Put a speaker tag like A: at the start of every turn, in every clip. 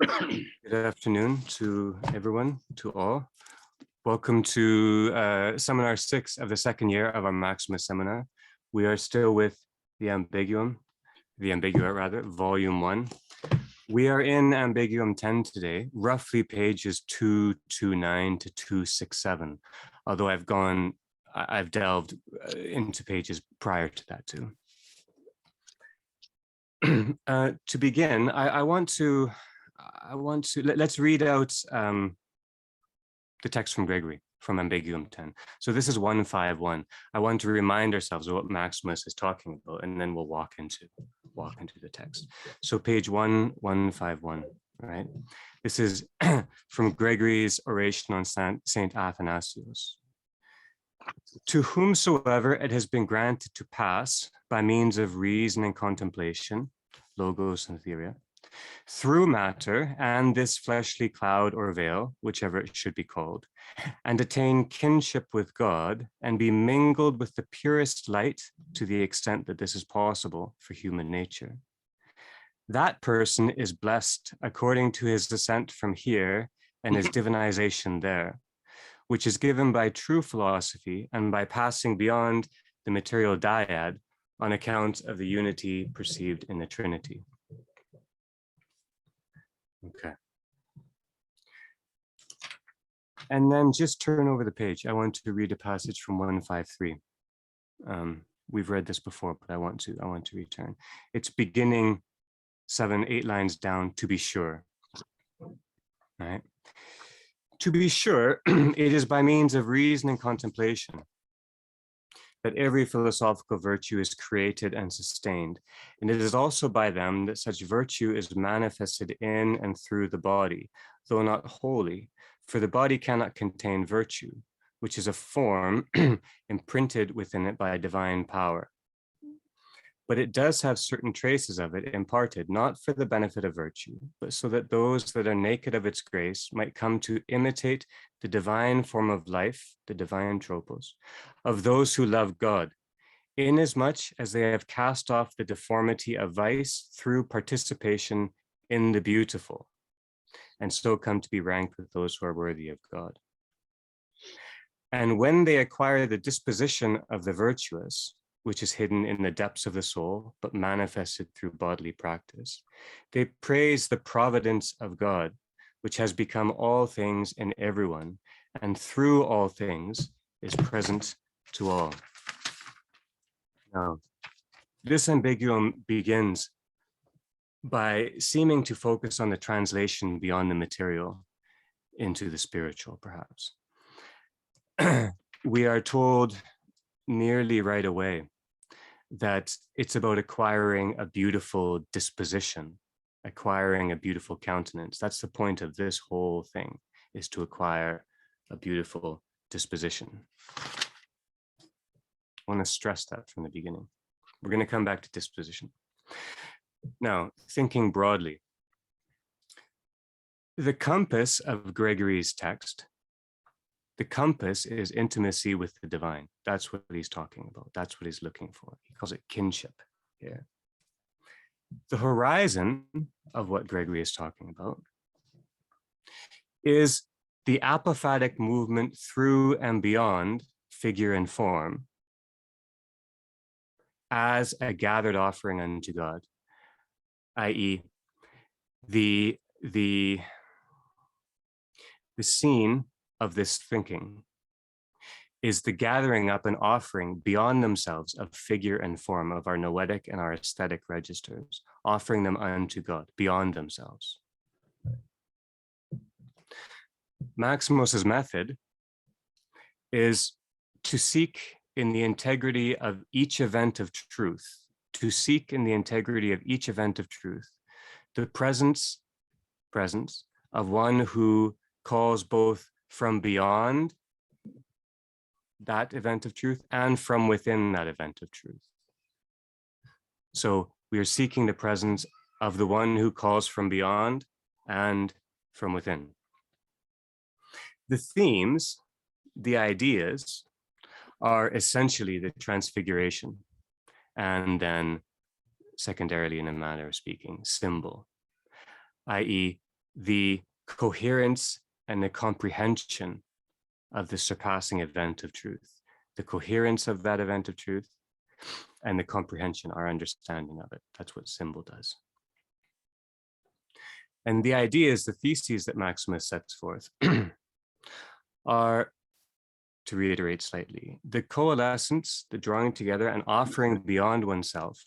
A: Good afternoon to everyone, to all. Welcome to Seminar 6 of the second year of our Maximos Seminar. We are still with the Ambigua, Volume 1. We are in Ambiguum 10 today, roughly pages 229 to 267, although I've delved into pages prior to that too. To begin, let's read out the text from Gregory from Ambiguum 10. So this is 151. I want to remind ourselves of what Maximus is talking about, and then we'll walk into the text. So page 1151, right? This is from Gregory's oration on Saint Athanasius. To whomsoever it has been granted to pass by means of reason and contemplation, logos and theoria, through matter and this fleshly cloud or veil, whichever it should be called, and attain kinship with God and be mingled with the purest light to the extent that this is possible for human nature. That person is blessed according to his descent from here and his divinization there, which is given by true philosophy and by passing beyond the material dyad on account of the unity perceived in the Trinity. Okay. And then just turn over the page. I want to read a passage from 153. We've read this before, but I want to return. It's beginning 7-8 lines down, to be sure. Right? To be sure, it is by means of reason and contemplation that every philosophical virtue is created and sustained. And it is also by them that such virtue is manifested in and through the body, though not wholly, for the body cannot contain virtue, which is a form imprinted within it by a divine power. But it does have certain traces of it imparted, not for the benefit of virtue, but so that those that are naked of its grace might come to imitate the divine form of life, the divine tropos, of those who love God, inasmuch as they have cast off the deformity of vice through participation in the beautiful, and so come to be ranked with those who are worthy of God. And when they acquire the disposition of the virtuous, which is hidden in the depths of the soul, but manifested through bodily practice, they praise the providence of God, which has become all things in everyone, and through all things is present to all. Now, this Ambiguum begins by seeming to focus on the translation beyond the material into the spiritual, perhaps. We are told nearly right away that it's about acquiring a beautiful disposition, acquiring a beautiful countenance. That's the point of this whole thing, is to acquire a beautiful disposition. I want to stress that from the beginning. We're going to come back to disposition. Now, thinking broadly, the compass of Gregory's text, the compass is intimacy with the divine. That's what he's talking about. That's what he's looking for. He calls it kinship here. The horizon of what Gregory is talking about is the apophatic movement through and beyond figure and form as a gathered offering unto God, i.e., the scene of this thinking is the gathering up and offering beyond themselves of figure and form of our noetic and our aesthetic registers, offering them unto God beyond themselves. Maximos's method is to seek in the integrity of each event of truth, the presence of one who calls both from beyond that event of truth and from within that event of truth. So we are seeking the presence of the one who calls from beyond and from within. The themes, the ideas, are essentially the Transfiguration, and then secondarily, in a manner of speaking, symbol, i.e., the coherence and the comprehension of the surpassing event of truth, the coherence of that event of truth, and the comprehension, our understanding of it. That's what symbol does. And the ideas, the theses that Maximus sets forth are, to reiterate slightly, the coalescence, the drawing together and offering beyond oneself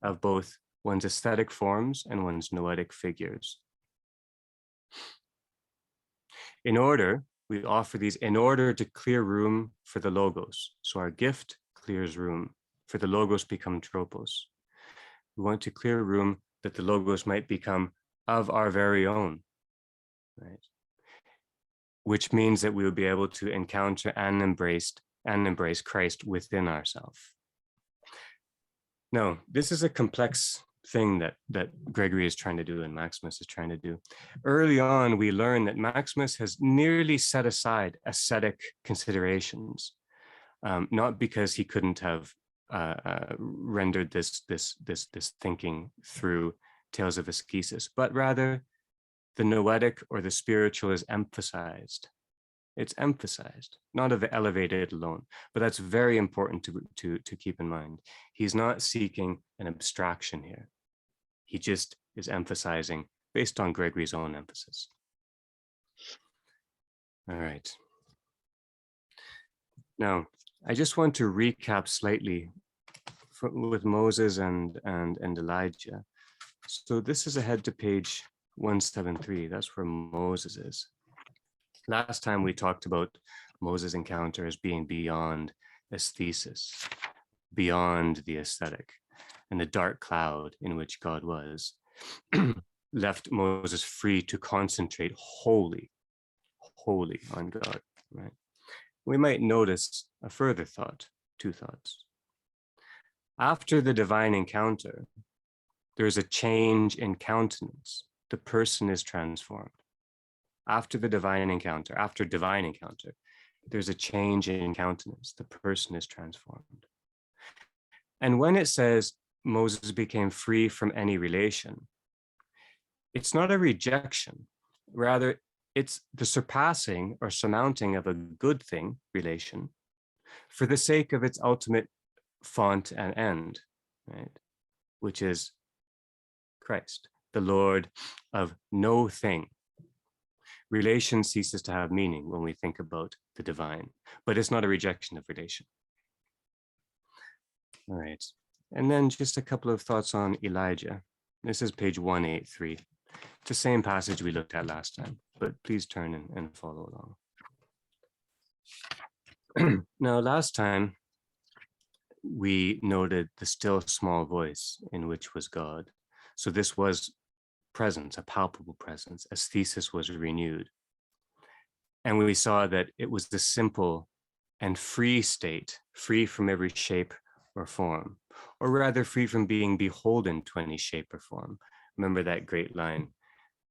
A: of both one's aesthetic forms and one's noetic figures. We offer these in order to clear room for the logos. So our gift clears room for the logos become tropos. We want to clear room that the logos might become of our very own, right? Which means that we will be able to encounter and embrace Christ within ourselves. No, this is a complex thing that Gregory is trying to do and Maximus is trying to do. Early on, we learn that Maximus has nearly set aside ascetic considerations, not because he couldn't have rendered this thinking through tales of ascesis, but rather the noetic or the spiritual is emphasized. It's emphasized, not elevated alone, but that's very important to keep in mind. He's not seeking an abstraction here. He just is emphasizing based on Gregory's own emphasis. All right. Now, I just want to recap slightly with Moses and Elijah. So this is ahead to page 173. That's where Moses is. Last time we talked about Moses' encounter as being beyond aesthesis, beyond the aesthetic, and the dark cloud in which God was left Moses free to concentrate wholly on God, right? We might notice a further thought, two thoughts. After the divine encounter, there's a change in countenance. The person is transformed. After divine encounter, there's a change in countenance. The person is transformed. And when it says Moses became free from any relation, it's not a rejection. Rather, it's the surpassing or surmounting of a good thing, relation, for the sake of its ultimate font and end, right? Which is Christ, the Lord of no thing. Relation ceases to have meaning when we think about the divine, but it's not a rejection of relation. All right. And then just a couple of thoughts on Elijah. This is page 183. It's the same passage we looked at last time, but please turn and follow along. Now, last time we noted the still small voice in which was God. So this was presence, a palpable presence. Aesthesis was renewed. And we saw that it was the simple and free state, free from every shape or form, or rather free from being beholden to any shape or form. Remember that great line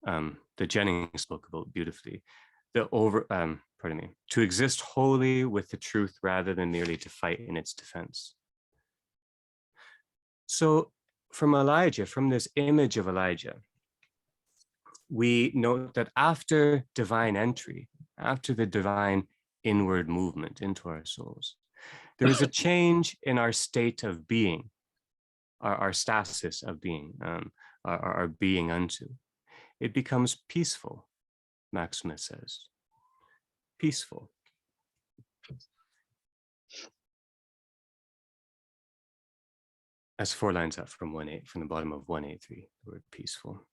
A: that Jennings spoke about beautifully. To exist wholly with the truth rather than merely to fight in its defense. So from Elijah, from this image of Elijah, we note that after divine entry, after the divine inward movement into our souls, there is a change in our state of being, our stasis of being, our being unto. It becomes peaceful, Maximus says. Peaceful. That's 4 lines up from the bottom of 183, the word peaceful.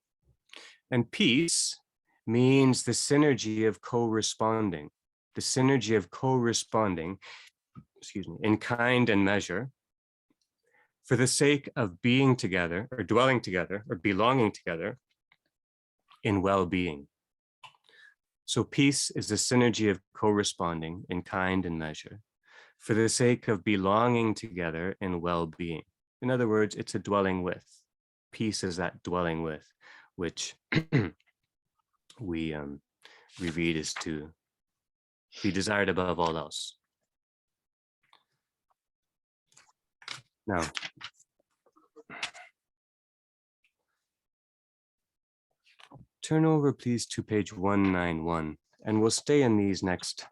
A: And peace means the synergy of corresponding, in kind and measure, for the sake of being together, or dwelling together, or belonging together in well-being. So peace is the synergy of corresponding in kind and measure, for the sake of belonging together in well-being. In other words, it's a dwelling with. Peace is that dwelling with, which we read is to be desired above all else. Now, turn over, please, to page 191, and we'll stay in these next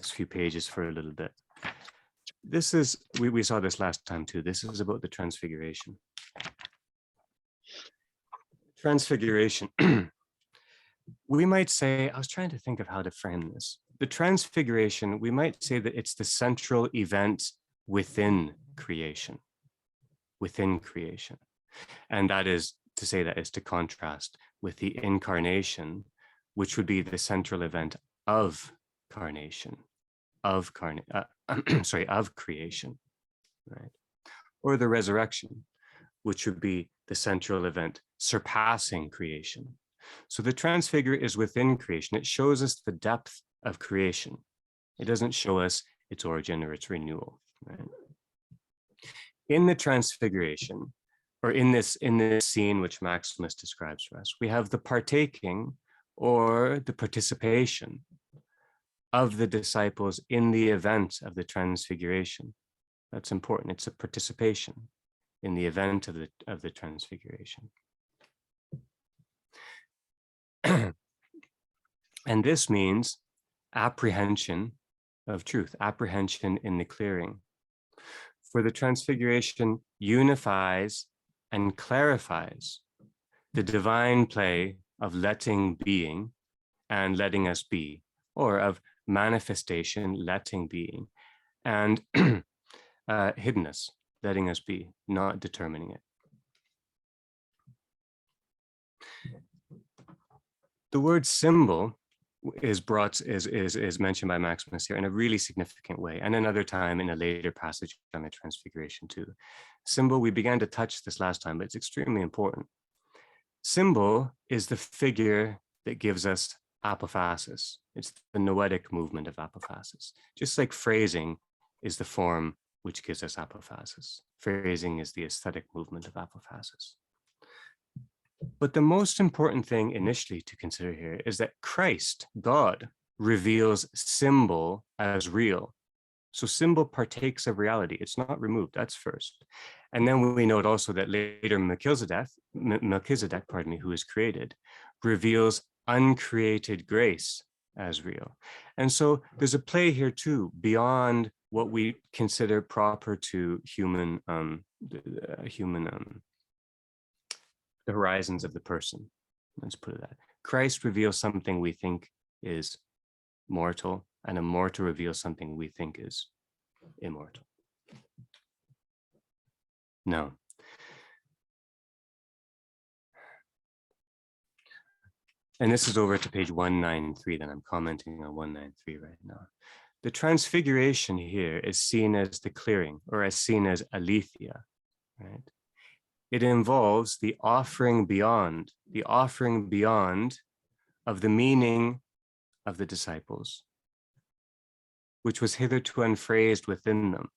A: few pages for a little bit. This is, we saw this last time too. This is about the Transfiguration. Transfiguration. We might say, I was trying to think of how to frame this. The Transfiguration, we might say that it's the central event within creation. Within creation. And that is to say that is to contrast with the Incarnation, which would be the central event of carnation, of creation, right? Or the Resurrection, which would be the central event surpassing creation. So the Transfigure is within creation. It shows us the depth of creation. It doesn't show us its origin or its renewal, right? In the Transfiguration, or in this scene which Maximus describes for us, we have the partaking or the participation of the disciples in the event of the Transfiguration. That's important. It's a participation in the event of the Transfiguration. And this means apprehension of truth, apprehension in the clearing. For the Transfiguration unifies and clarifies the divine play of letting being and letting us be, or of manifestation, letting being, and hiddenness, letting us be, not determining it. The word symbol is mentioned by Maximus here in a really significant way, and another time in a later passage on the Transfiguration too. Symbol, we began to touch this last time, but it's extremely important. Symbol is the figure that gives us apophasis. It's the noetic movement of apophasis. Just like phrasing is the form which gives us apophasis. Phrasing is the aesthetic movement of apophasis. But the most important thing initially to consider here is that Christ, God, reveals symbol as real. So symbol partakes of reality. It's not removed. That's first. And then we note also that later Melchizedek, who is created, reveals uncreated grace as real. And so there's a play here too, beyond what we consider proper to the horizons of the person. Let's put it that. Christ reveals something we think is mortal, and immortal reveals something we think is immortal. No. And this is over to page 193, then I'm commenting on 193 right now. The Transfiguration here is seen as the clearing, or as seen as aletheia, right? It involves the offering beyond of the meaning of the disciples, which was hitherto unphrased within them.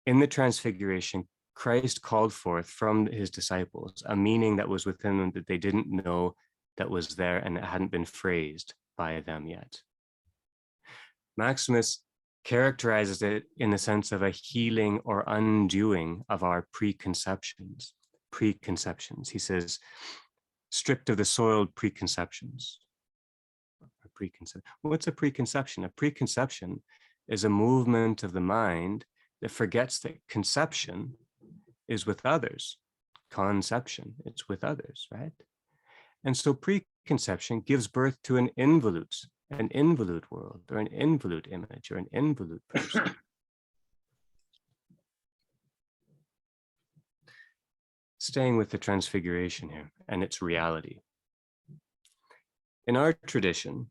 A: In the Transfiguration, Christ called forth from his disciples a meaning that was within them that they didn't know that was there and it hadn't been phrased by them yet. Maximus characterizes it in the sense of a healing or undoing of our preconceptions. He says, stripped of the soiled preconceptions. What's a preconception? A preconception is a movement of the mind that forgets that conception is with others. Conception, it's with others, right? And so preconception gives birth to an involute world, or an involute image, or an involute person. Staying with the Transfiguration here and its reality. In our tradition,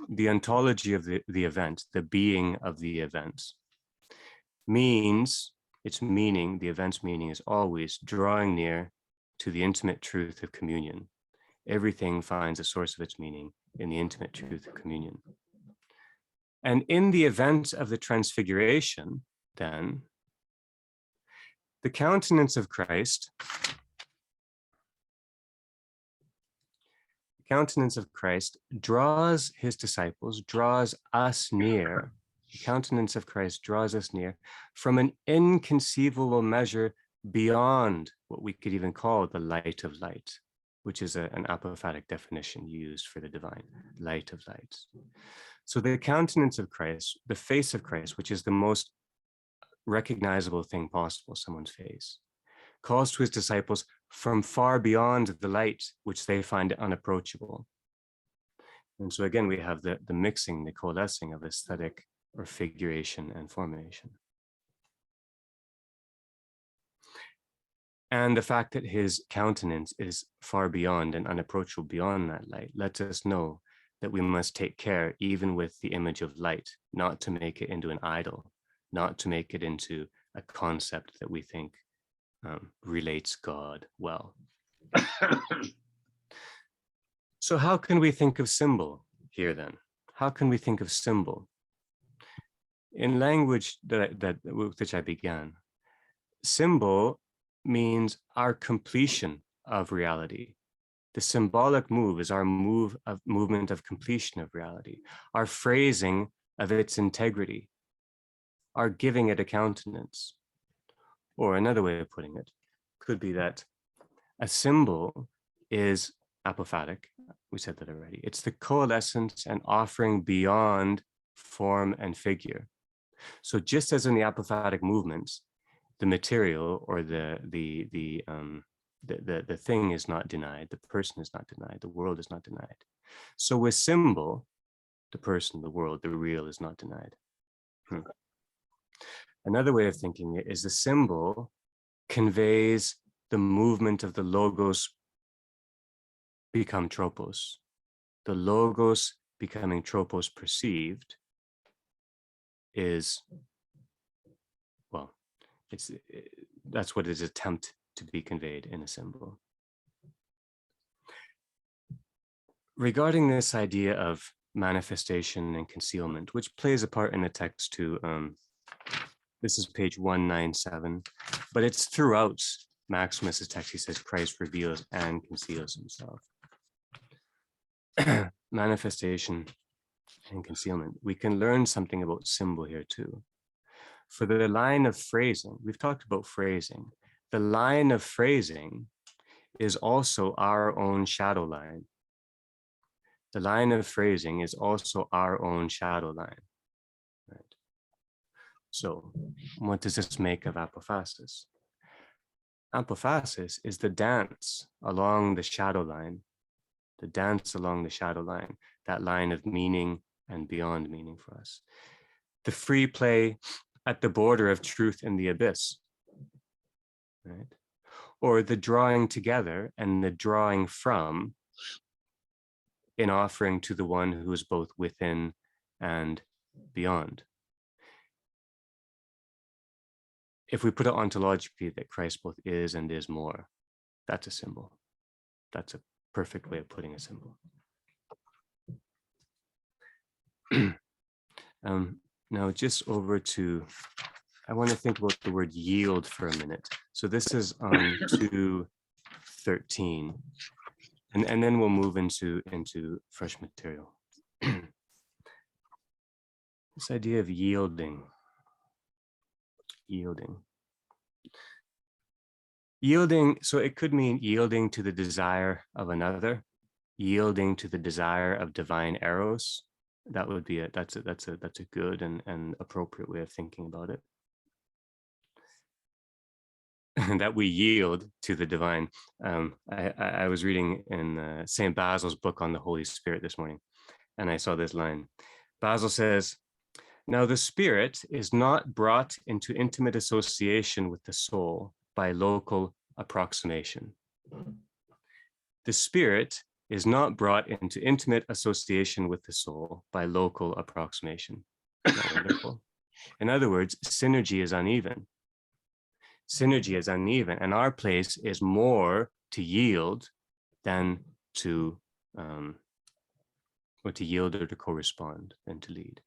A: the ontology of the event, the being of the events, means its meaning, the event's meaning is always drawing near to the intimate truth of communion. Everything finds a source of its meaning in the intimate truth of communion. And in the event of the Transfiguration, then, the countenance of Christ, draws his disciples, draws us near. The countenance of Christ draws us near from an inconceivable measure beyond what we could even call the light of light. which is an apophatic definition used for the divine, light of lights. So the countenance of Christ, the face of Christ, which is the most recognizable thing possible, someone's face, calls to his disciples from far beyond the light, which they find unapproachable. And so again, we have the mixing, the coalescing of aesthetic or figuration and formation. And the fact that his countenance is far beyond and unapproachable beyond that light lets us know that we must take care, even with the image of light, not to make it into an idol, not to make it into a concept that we think relates God well. So how can we think of symbol here then? How can we think of symbol? In language with which I began, symbol means our completion of reality. The symbolic move is our movement of completion of reality, our phrasing of its integrity, our giving it a countenance. Or another way of putting it could be that a symbol is apophatic. We said that already. It's the coalescence and offering beyond form and figure. So just as in the apophatic movements, the material or the thing is not denied, the person is not denied, the world is not denied. So with symbol, the person, the world, the real is not denied. Another way of thinking it is the symbol conveys the movement of the logos become tropos. The logos becoming tropos perceived is, well, that's what is attempt to be conveyed in a symbol. Regarding this idea of manifestation and concealment, which plays a part in the text too, this is page 197, but it's throughout Maximus's text. He says Christ reveals and conceals himself. Manifestation and concealment. We can learn something about symbol here too. For the line of phrasing, we've talked about phrasing. The line of phrasing is also our own shadow line. The line of phrasing is also our own shadow line. Right? So what does this make of apophasis? Apophasis is the dance along the shadow line, that line of meaning and beyond meaning for us. The free play at the border of truth and the abyss, right? Or the drawing together and the drawing from in offering to the one who is both within and beyond. If we put it ontologically that Christ both is and is more, that's a symbol. That's a perfect way of putting a symbol. Now just over to, I want to think about the word yield for a minute. So this is on 2:13, and then we'll move into fresh material. This idea of yielding. Yielding, so it could mean yielding to the desire of another, yielding to the desire of divine eros. That would be that's a good and appropriate way of thinking about it. That we yield to the divine. I was reading in St. Basil's book on the Holy Spirit this morning, and I saw this line. Basil says, "Now the Spirit is not brought into intimate association with the soul by local approximation. The Spirit is not brought into intimate association with the soul by local approximation." Wonderful. In other words, synergy is uneven. Synergy is uneven, and our place is more to yield than to, or to yield or to correspond than to lead.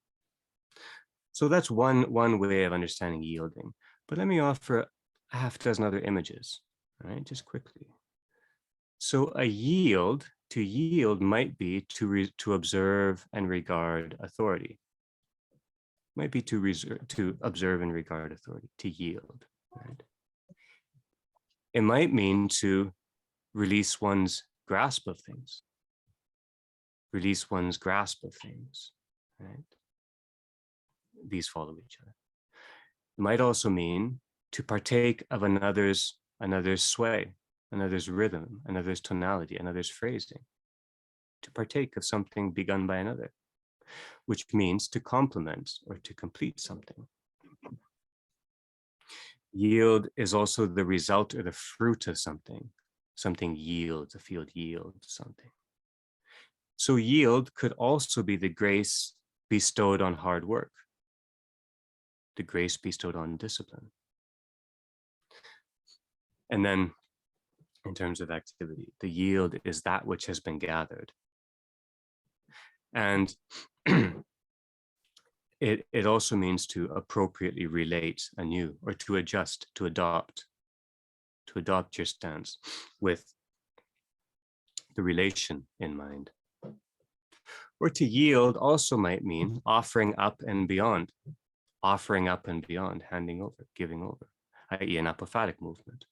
A: So that's one way of understanding yielding. But let me offer a half dozen other images, all right, just quickly. So to yield might be to observe and regard authority. Might be to observe and regard authority, to yield, right? It might mean to release one's grasp of things. Release one's grasp of things, right? These follow each other. It might also mean to partake of another's sway, another's rhythm, another's tonality, another's phrasing. To partake of something begun by another, which means to complement or to complete something. Yield is also the result or the fruit of something. Something yields, a field yields something. So yield could also be the grace bestowed on hard work, the grace bestowed on discipline. And then in terms of activity, the yield is that which has been gathered. And it also means to appropriately relate anew, or to adjust, to adopt your stance with the relation in mind. Or to yield also might mean offering up and beyond, handing over, giving over, i.e. an apophatic movement.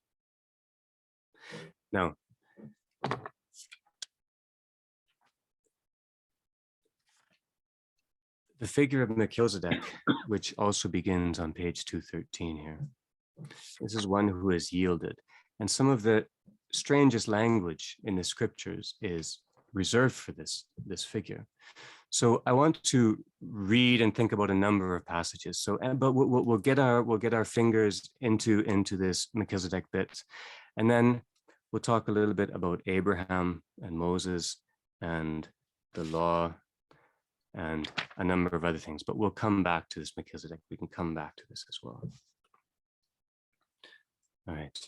A: Now, the figure of Melchizedek, which also begins on page 213 here, this is one who has yielded. And some of the strangest language in the scriptures is reserved for this figure. So I want to read and think about a number of passages. So, but we'll get our fingers into this Melchizedek bit, and then we'll talk a little bit about Abraham and Moses and the law and a number of other things. But we'll come back to this Melchizedek. We can come back to this as well. All right.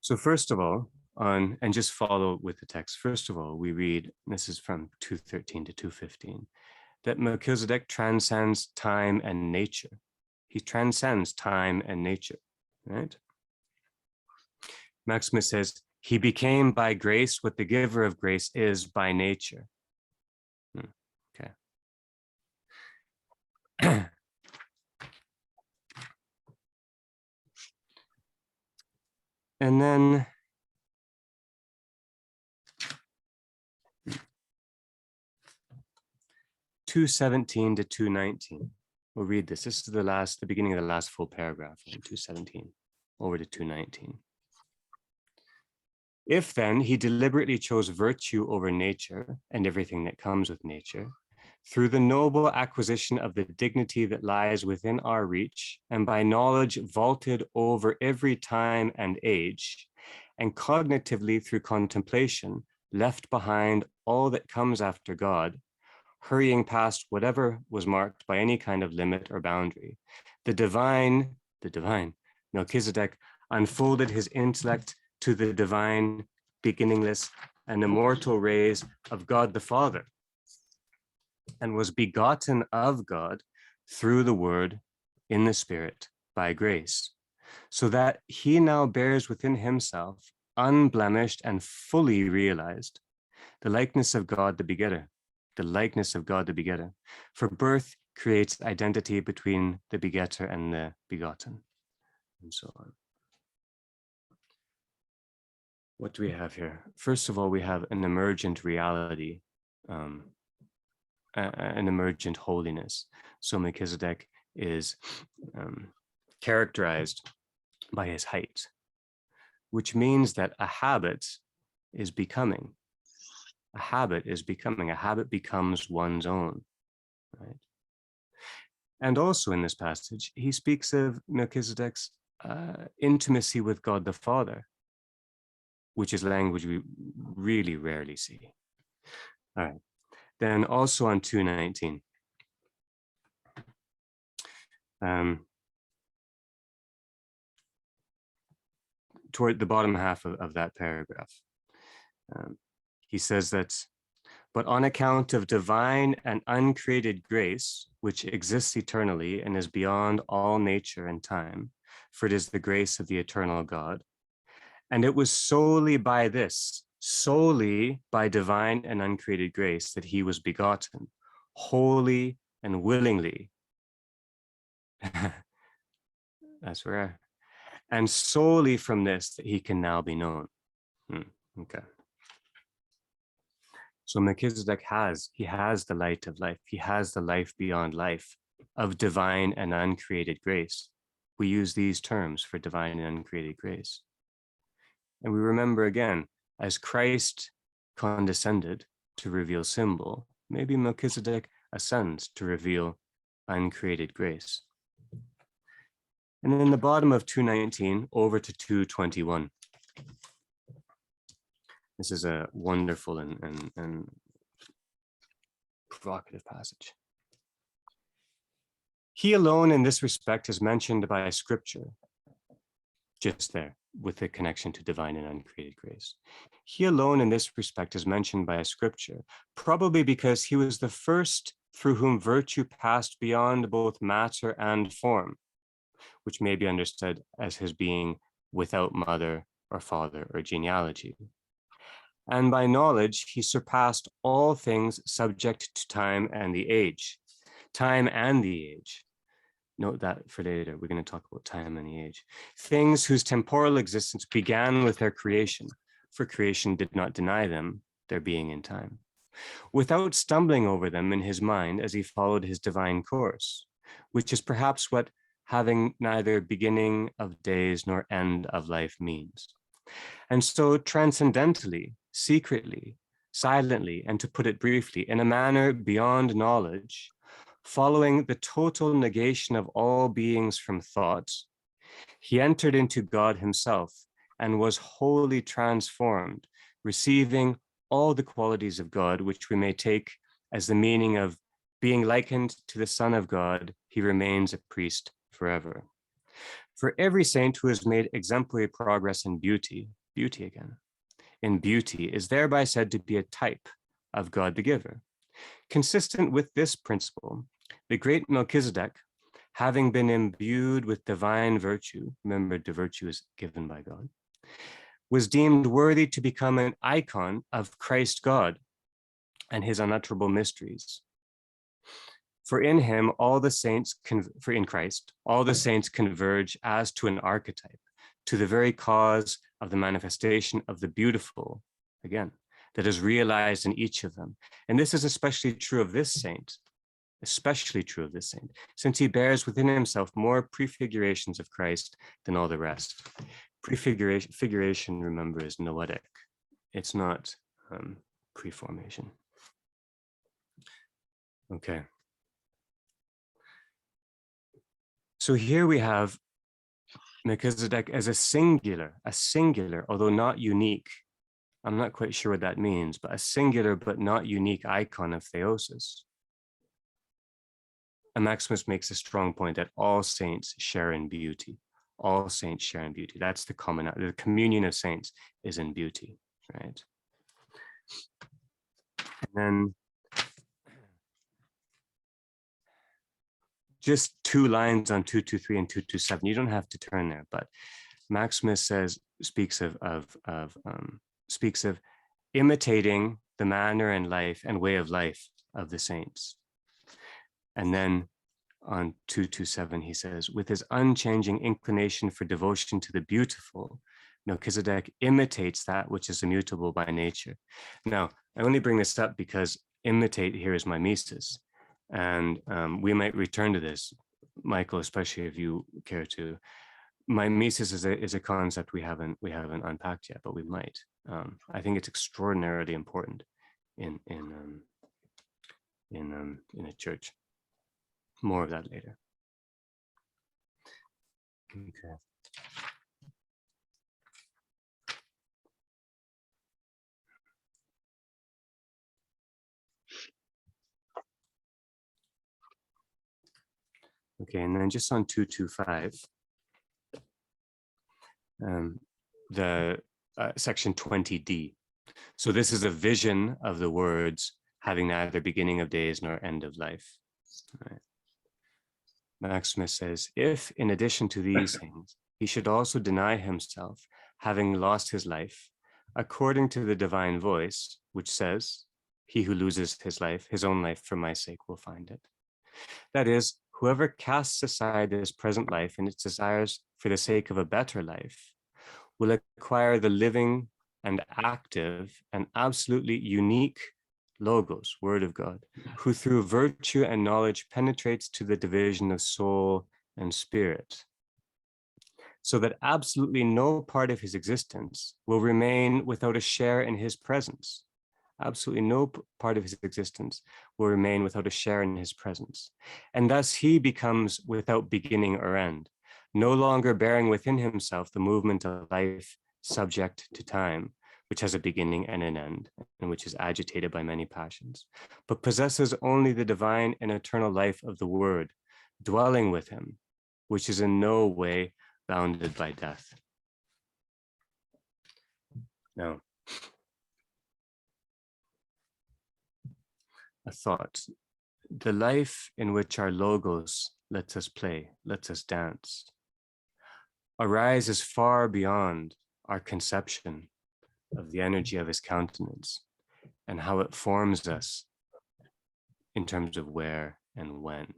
A: So first of all, and just follow with the text. First of all, we read, this is from 213 to 215, that Melchizedek transcends time and nature. He transcends time and nature, right? Maximus says, he became by grace what the giver of grace is by nature. Okay. And then 217 to 219. We'll read this. This is the beginning of the last full paragraph in 217 over to 219. If then he deliberately chose virtue over nature and everything that comes with nature, through the noble acquisition of the dignity that lies within our reach, and by knowledge vaulted over every time and age, and cognitively through contemplation, left behind all that comes after God, hurrying past whatever was marked by any kind of limit or boundary, the divine Melchizedek unfolded his intellect to the divine, beginningless, and immortal rays of God the Father, and was begotten of God through the Word in the Spirit by grace, so that he now bears within himself, unblemished and fully realized, the likeness of God the Begetter, for birth creates identity between the begetter and the begotten, and so on. What do we have here? First of all, we have an emergent reality, an emergent holiness. So Melchizedek is characterized by his height, which means that a habit is becoming. A habit becomes one's own, right? And also in this passage, he speaks of Melchizedek's intimacy with God the Father, which is language we really rarely see. All right. Then also on 219, toward the bottom half of that paragraph, he says that, but on account of divine and uncreated grace, which exists eternally and is beyond all nature and time, for it is the grace of the eternal God. And it was solely by divine and uncreated grace that he was begotten, wholly and willingly. That's rare. And solely from this that he can now be known. Okay. So Melchizedek has the light of life. He has the life beyond life of divine and uncreated grace. We use these terms for divine and uncreated grace. And we remember again, as Christ condescended to reveal symbol, maybe Melchizedek ascends to reveal uncreated grace. And then the bottom of 219 over to 221. This is a wonderful and provocative passage. He alone in this respect is mentioned by Scripture, just there, with the connection to divine and uncreated grace. He alone in this respect is mentioned by Scripture, probably because he was the first through whom virtue passed beyond both matter and form, which may be understood as his being without mother or father or genealogy. And by knowledge, he surpassed all things subject to time and the age. Time and the age. Note that for later, we're going to talk about time and the age. Things whose temporal existence began with their creation, for creation did not deny them their being in time, without stumbling over them in his mind as he followed his divine course, which is perhaps what having neither beginning of days nor end of life means. And so transcendentally, secretly, silently, and to put it briefly, in a manner beyond knowledge, following the total negation of all beings from thought, he entered into God himself and was wholly transformed, receiving all the qualities of God, which we may take as the meaning of being likened to the Son of God, he remains a priest forever. For every saint who has made exemplary progress in beauty again, in beauty is thereby said to be a type of God the giver. Consistent with this principle, the great Melchizedek, having been imbued with divine virtue, remember the virtue is given by God, was deemed worthy to become an icon of Christ God and his unutterable mysteries. For in him, in Christ, all the saints converge as to an archetype, to the very cause of the manifestation of the beautiful, again, that is realized in each of them. And this is especially true of this saint, since he bears within himself more prefigurations of Christ than all the rest. Prefiguration, remember, is noetic. It's not preformation. Okay. So here we have Melchizedek as a singular, although not unique. I'm not quite sure what that means, but a singular but not unique icon of theosis. And Maximus makes a strong point that all saints share in beauty. All saints share in beauty. That's the communion of saints is in beauty, right? And then just 2 lines on 223 and 227. You don't have to turn there, but Maximus speaks of imitating the manner and life and way of life of the saints. And then on 227, he says, with his unchanging inclination for devotion to the beautiful, Melchizedek imitates that which is immutable by nature. Now, I only bring this up because imitate here is mimesis. And we might return to this, Michael, especially if you care to. Mimesis is a concept we haven't unpacked yet, but we might. I think it's extraordinarily important in a church. More of that later. Okay. Okay, and then just on 225, the section 20D. So this is a vision of the words having neither beginning of days nor end of life. All right. Maximus says, if in addition to these things, he should also deny himself, having lost his life, according to the divine voice, which says, he who loses his own life for my sake will find it. That is, whoever casts aside his present life and its desires for the sake of a better life will acquire the living and active and absolutely unique Logos, Word of God, who through virtue and knowledge penetrates to the division of soul and spirit, so that absolutely no part of his existence will remain without a share in his presence. Absolutely no part of his existence will remain without a share in his presence. And thus he becomes without beginning or end, no longer bearing within himself the movement of life subject to time, which has a beginning and an end, and which is agitated by many passions, but possesses only the divine and eternal life of the Word, dwelling with him, which is in no way bounded by death. Now, a thought. The life in which our Logos lets us play, lets us dance, arises far beyond our conception of the energy of his countenance and how it forms us in terms of where and when.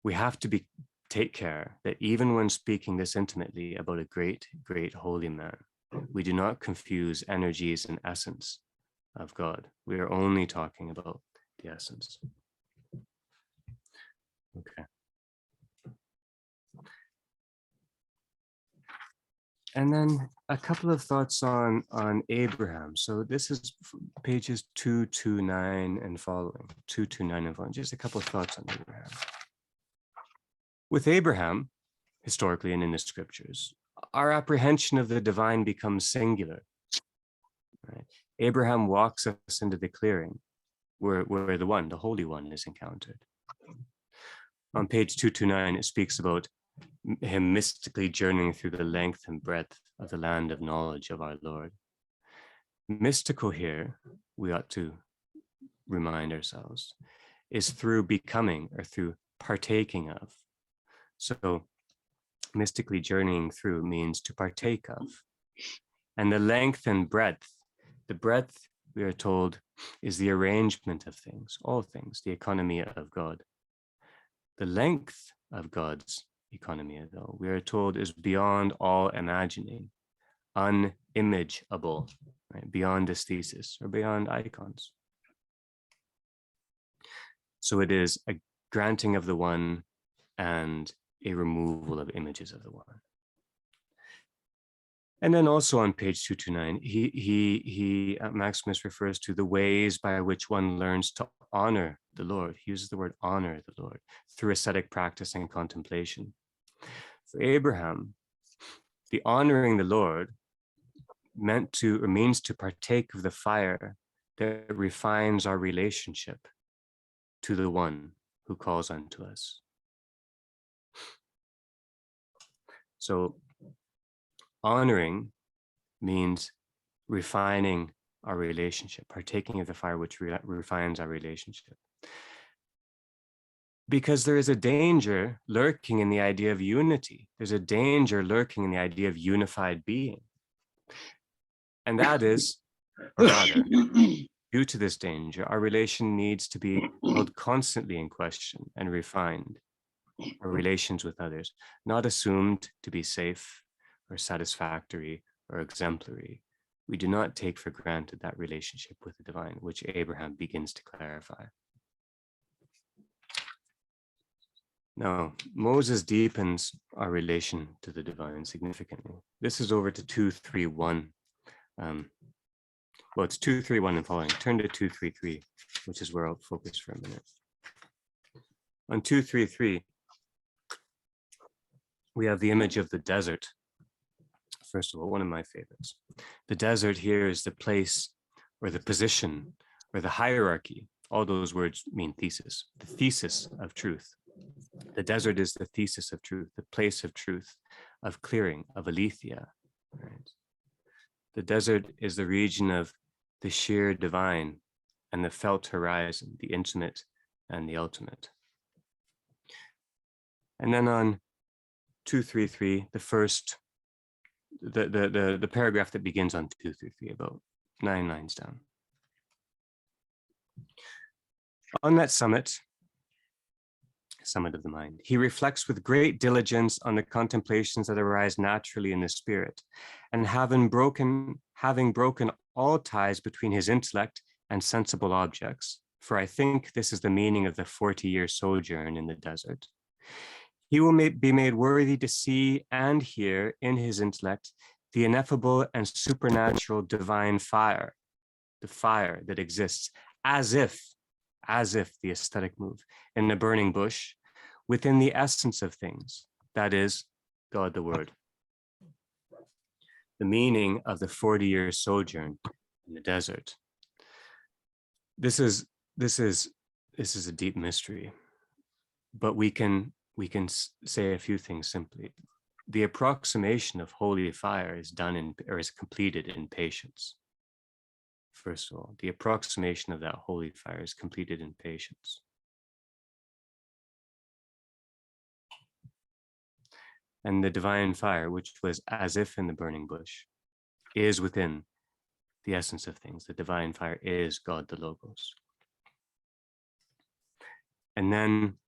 A: We have to take care that even when speaking this intimately about a great, great holy man, we do not confuse energies and essence of God. We are only talking about the essence. Okay. And then a couple of thoughts on Abraham. So this is pages 229 and following, 229 and following. Just a couple of thoughts on Abraham. With Abraham, historically and in the scriptures, our apprehension of the divine becomes singular. Right? Abraham walks us into the clearing where the Holy One is encountered. On page 229, it speaks about him mystically journeying through the length and breadth of the land of knowledge of our Lord. Mystical here, we ought to remind ourselves, is through becoming or through partaking of. So mystically journeying through means to partake of. And the length and breadth, the breadth, we are told, is the arrangement of things, all things, the economy of God. The length of God's economy, though, we are told, is beyond all imagining, unimageable, right? Beyond aesthesis or beyond icons. So it is a granting of the one and a removal of images of the one. And then also on page 229, Maximus refers to the ways by which one learns to honor the Lord. He uses the word honor the Lord through ascetic practice and contemplation. For Abraham, the honoring the Lord means to partake of the fire that refines our relationship to the one who calls unto us. So honoring means refining our relationship, partaking of the fire which refines our relationship. Because there is a danger lurking in the idea of unity. There's a danger lurking in the idea of unified being. And that is, or rather, due to this danger, our relation needs to be held constantly in question and refined. Our relations with others, not assumed to be safe or satisfactory or exemplary. We do not take for granted that relationship with the divine, which Abraham begins to clarify. Now, Moses deepens our relation to the divine significantly. This is over to 231. Well, it's 231 and following. Turn to 233, which is where I'll focus for a minute. On 233, we have the image of the desert. First of all, one of my favorites. The desert here is the place or the position or the hierarchy. All those words mean thesis, the thesis of truth. The desert is the thesis of truth, the place of truth, of clearing, of aletheia. Right? The desert is the region of the sheer divine and the felt horizon, the intimate and the ultimate. And then on 233, the paragraph that begins on 233, about 9 lines down. On that summit summit of the mind. He reflects with great diligence on the contemplations that arise naturally in the spirit, and having broken all ties between his intellect and sensible objects, for I think this is the meaning of the 40-year sojourn in the desert, he will be made worthy to see and hear in his intellect the ineffable and supernatural divine fire, the fire that exists as if the aesthetic move in the burning bush within the essence of things, that is God the Word. The meaning of the 40-year sojourn in the desert. This is a deep mystery, but we can say a few things simply. The approximation of holy fire is completed in patience. First of all, the approximation of that holy fire is completed in patience. And the divine fire, which was as if in the burning bush, is within the essence of things. The divine fire is God the Logos. And then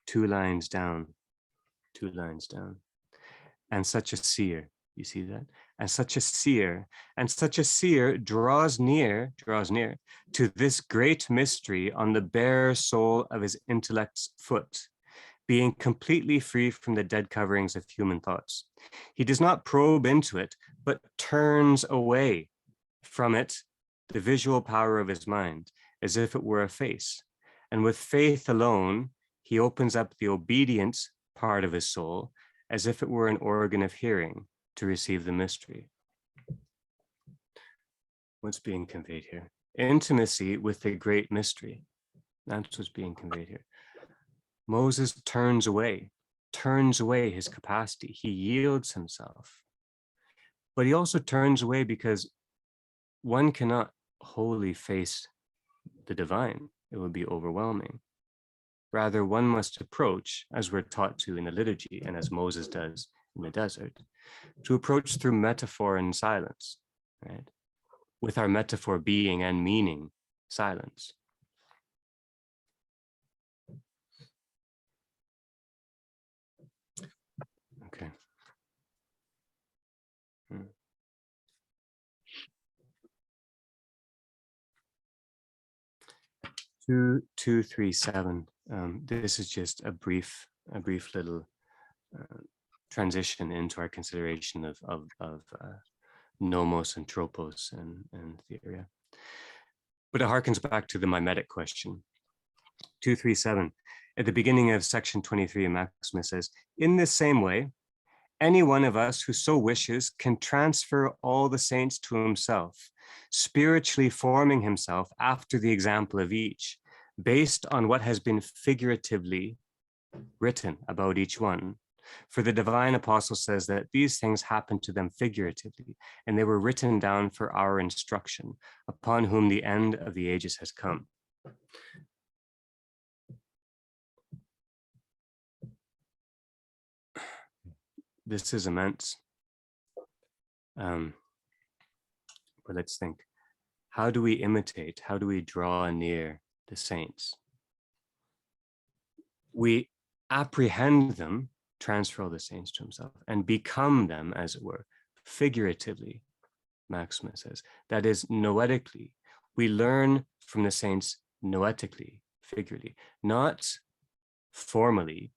A: two lines down, and such a seer, you see that? And such a seer draws near to this great mystery on the bare sole of his intellect's foot, being completely free from the dead coverings of human thoughts. He does not probe into it, but turns away from it the visual power of his mind, as if it were a face. And with faith alone, he opens up the obedient part of his soul, as if it were an organ of hearing, to receive the mystery. What's being conveyed here? Intimacy with the great mystery. That's what's being conveyed here. Moses turns away his capacity. He yields himself. But he also turns away because one cannot wholly face the divine. It would be overwhelming. Rather, one must approach, as we're taught to in the liturgy, and as Moses does in the desert, to approach through metaphor and silence, right? With our metaphor being and meaning silence. Okay. 237. This is just a brief little transition into our consideration of nomos and tropos and theoria. But it harkens back to the mimetic question. 237. At the beginning of section 23, Maximus says, in this same way, any one of us who so wishes can transfer all the saints to himself, spiritually forming himself after the example of each, based on what has been figuratively written about each one. For the divine apostle says that these things happened to them figuratively, and they were written down for our instruction, upon whom the end of the ages has come. This is immense. But let's think. How do we imitate? How do we draw near the saints? We apprehend them, transfer all the saints to himself, and become them, as it were, figuratively, Maximus says. That is, noetically. We learn from the saints noetically, figuratively, not formally,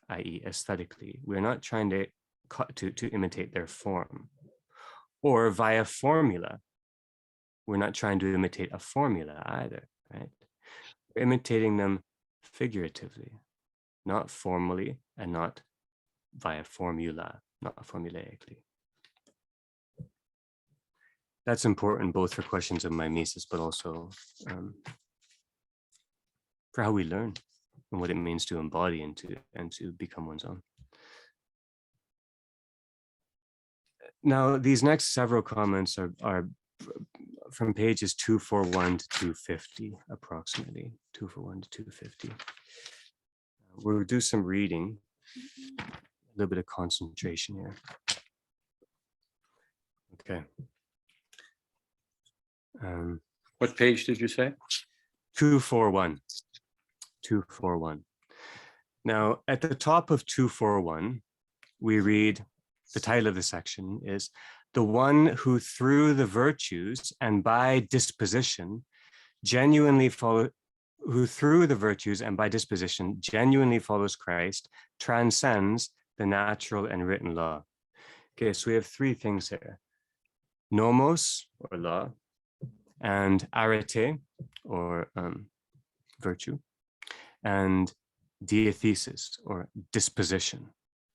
A: i.e. aesthetically. We're not trying to imitate their form, or via formula. We're not trying to imitate a formula either, right? We're imitating them figuratively, not formally, and not via formula, not formulaically. That's important both for questions of mimesis, but also for how we learn and what it means to embody and to become one's own. Now, these next several comments are from pages 241 to 250, approximately 241 to 250. We'll do some reading, a little bit of concentration here. Okay.
B: What page did you say?
A: 241. 241. Now, at the top of 241, we read, the title of the section is, the one who through the virtues and by disposition genuinely follows Christ, transcends the natural and written law. Okay, so we have three things here: nomos, or law, and arete, or virtue, and diathesis, or disposition.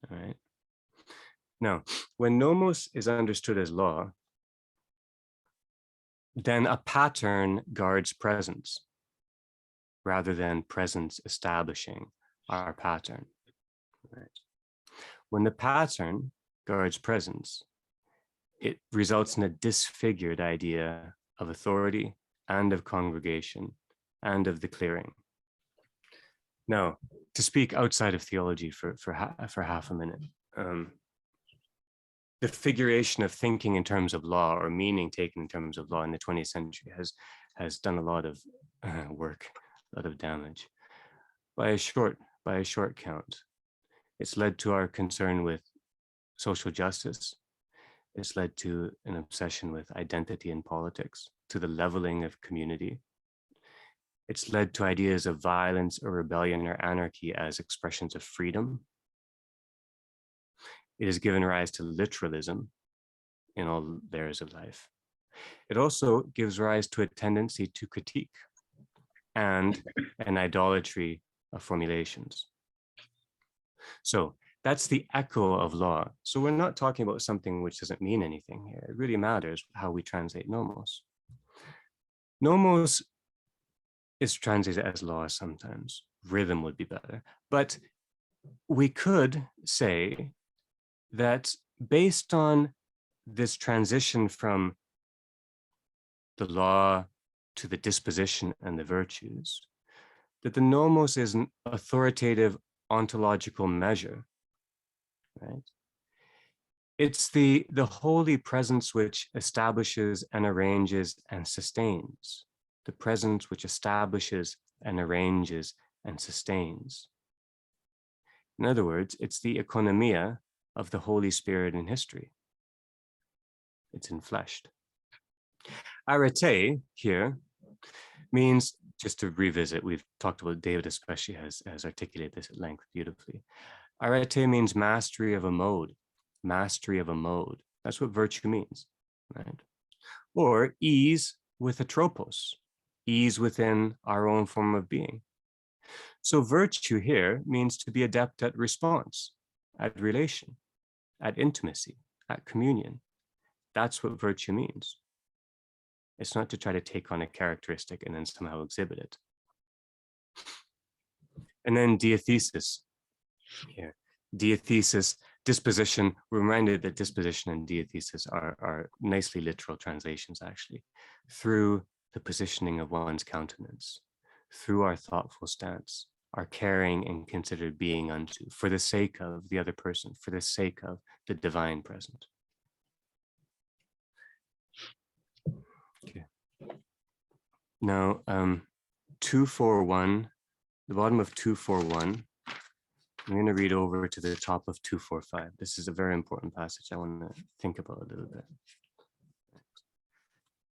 A: All right. Now, when nomos is understood as law, then a pattern guards presence, rather than presence establishing our pattern. Right. When the pattern guards presence, it results in a disfigured idea of authority and of congregation and of the clearing. Now, to speak outside of theology for half a minute, the figuration of thinking in terms of law, or meaning taken in terms of law in the 20th century has done a lot of work, a lot of damage. By a short count, it's led to our concern with social justice. It's led to an obsession with identity in politics, to the leveling of community. It's led to ideas of violence or rebellion or anarchy as expressions of freedom. It has given rise to literalism in all layers of life. It also gives rise to a tendency to critique and an idolatry of formulations. So that's the echo of law. So we're not talking about something which doesn't mean anything here. It really matters how we translate nomos. Nomos is translated as law sometimes. Rhythm would be better. But we could say that based on this transition from the law to the disposition and the virtues, that the nomos is an authoritative ontological measure, right? It's the holy presence which establishes and arranges and sustains, the presence which establishes and arranges and sustains. In other words, it's the economia of the Holy Spirit in history. It's enfleshed. Arete here means, just to revisit, we've talked about, David especially has articulated this at length beautifully. Arete means mastery of a mode, mastery of a mode. That's what virtue means, right? Or ease with a tropos, ease within our own form of being. So virtue here means to be adept at response, at relation, at intimacy, at communion. That's what virtue means. It's not to try to take on a characteristic and then somehow exhibit it. And then diathesis here. Diathesis, disposition. We're reminded that disposition and diathesis are nicely literal translations, actually. Through the positioning of one's countenance, through our thoughtful stance, our caring and considered being unto, for the sake of the other person, for the sake of the divine present. Okay. Now, 241, the bottom of 241, I'm going to read over to the top of 245. This is a very important passage I want to think about a little bit.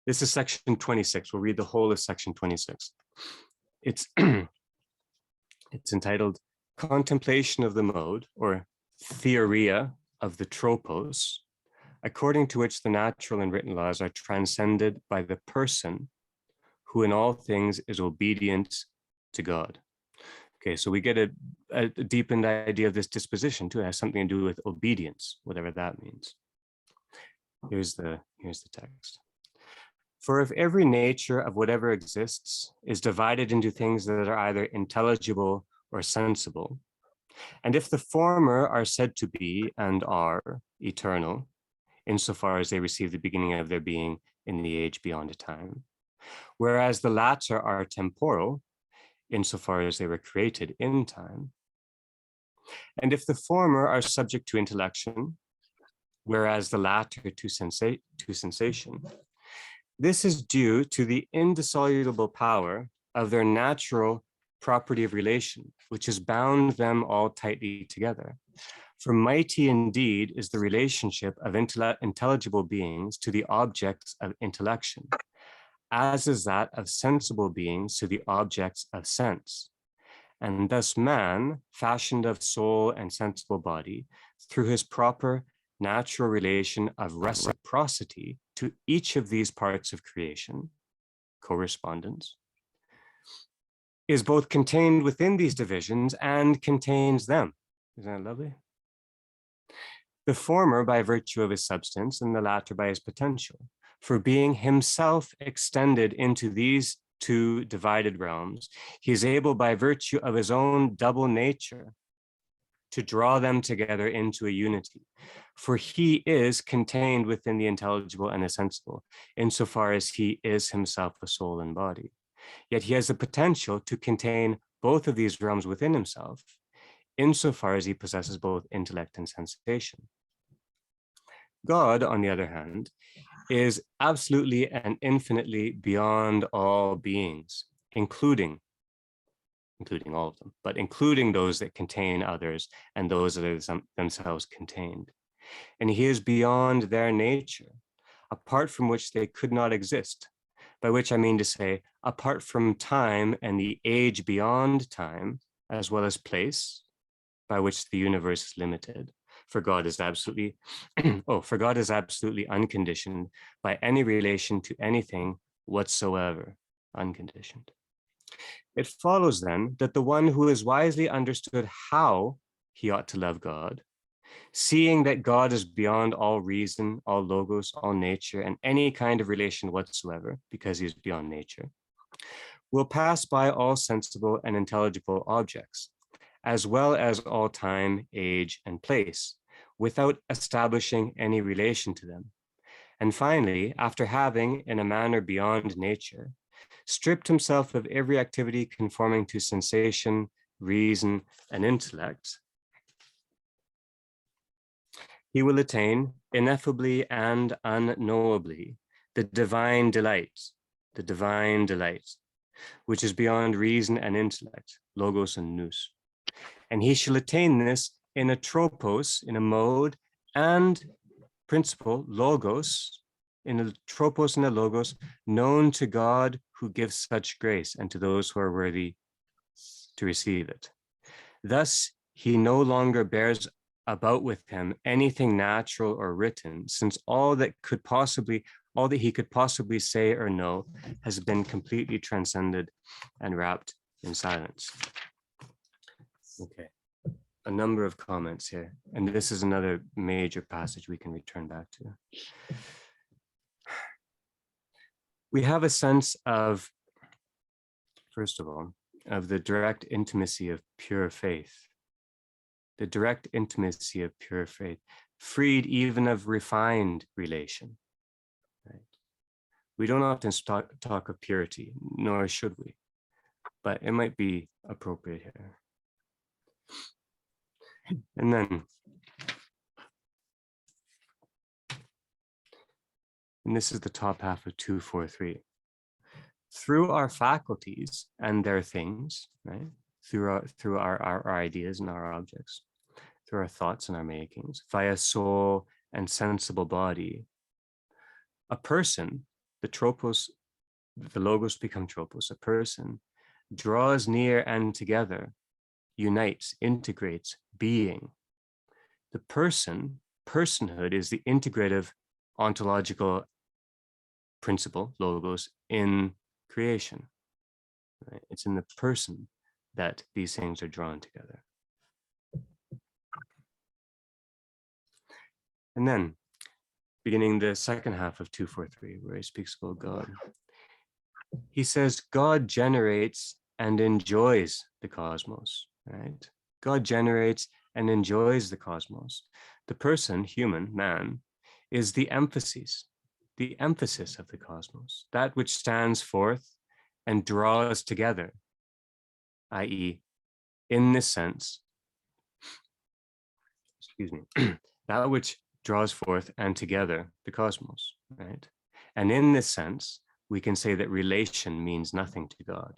A: This is section 26. We'll read the whole of section 26. It's entitled Contemplation of the Mode, or Theoria of the Tropos, according to which the natural and written laws are transcended by the person who in all things is obedient to God. Okay, so we get a deepened idea of this disposition too. It has something to do with obedience, whatever that means. Here's the text. For if every nature of whatever exists is divided into things that are either intelligible or sensible, and if the former are said to be and are eternal, insofar as they receive the beginning of their being in the age beyond a time, whereas the latter are temporal, insofar as they were created in time, and if the former are subject to intellection, whereas the latter to sensation, this is due to the indissoluble power of their natural property of relation, which has bound them all tightly together. For mighty indeed is the relationship of intelligible beings to the objects of intellection, as is that of sensible beings to the objects of sense. And thus man, fashioned of soul and sensible body, through his proper natural relation of reciprocity to each of these parts of creation, correspondence, is both contained within these divisions and contains them. Isn't that lovely? The former by virtue of his substance and the latter by his potential, for being himself extended into these two divided realms, he is able by virtue of his own double nature to draw them together into a unity. For he is contained within the intelligible and the sensible, insofar as he is himself a soul and body. Yet he has the potential to contain both of these realms within himself, insofar as he possesses both intellect and sensation. God, on the other hand, is absolutely and infinitely beyond all beings, including all of them, but including those that contain others and those that are themselves contained. And he is beyond their nature, apart from which they could not exist, by which I mean to say, apart from time and the age beyond time, as well as place, by which the universe is limited. For God is absolutely, for God is absolutely unconditioned by any relation to anything whatsoever, unconditioned. It follows then that the one who has wisely understood how he ought to love God, seeing that God is beyond all reason, all logos, all nature, and any kind of relation whatsoever, because he is beyond nature, will pass by all sensible and intelligible objects, as well as all time, age, and place, without establishing any relation to them. And finally, after having, in a manner beyond nature, stripped himself of every activity conforming to sensation, reason, and intellect, he will attain ineffably and unknowably the divine delight, which is beyond reason and intellect, logos and nous. And he shall attain this in a tropos, in a mode, and principle, logos, in a tropos and a logos, known to God who gives such grace and to those who are worthy to receive it. Thus, he no longer bears about with him anything natural or written, since all that he could possibly say or know has been completely transcended and wrapped in silence. Okay, a number of comments here, and this is another major passage we can return back to. We have a sense of, first of all, of the direct intimacy of pure faith, freed even of refined relation. Right? We don't often talk of purity, nor should we, but it might be appropriate here. And then, and this is the top half of 243. Through our faculties and their things, right? Through our ideas and our objects, through our thoughts and our makings, via soul and sensible body, a person, the tropos, the logos become tropos, a person draws near and together, unites, integrates, being. The personhood is the integrative ontological principle, logos, in creation. Right? It's in the person that these things are drawn together. And then, beginning the second half of 243, where he speaks about God, he says, God generates and enjoys the cosmos, right? God generates and enjoys the cosmos. The person, human, man, is the emphasis of the cosmos, that which stands forth and draws together, i.e., in this sense, that which draws forth and together the cosmos, right? And in this sense, we can say that relation means nothing to God,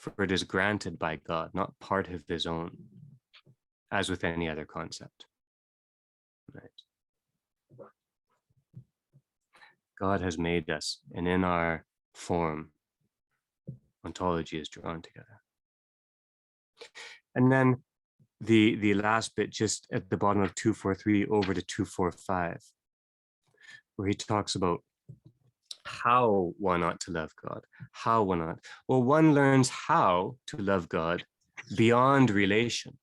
A: for it is granted by God, not part of his own, as with any other concept. Right. God has made us, and in our form, ontology is drawn together. And then the last bit, just at the bottom of 243 over to 245, where he talks about how one ought to love God. How one ought. Well, one learns how to love God beyond relation.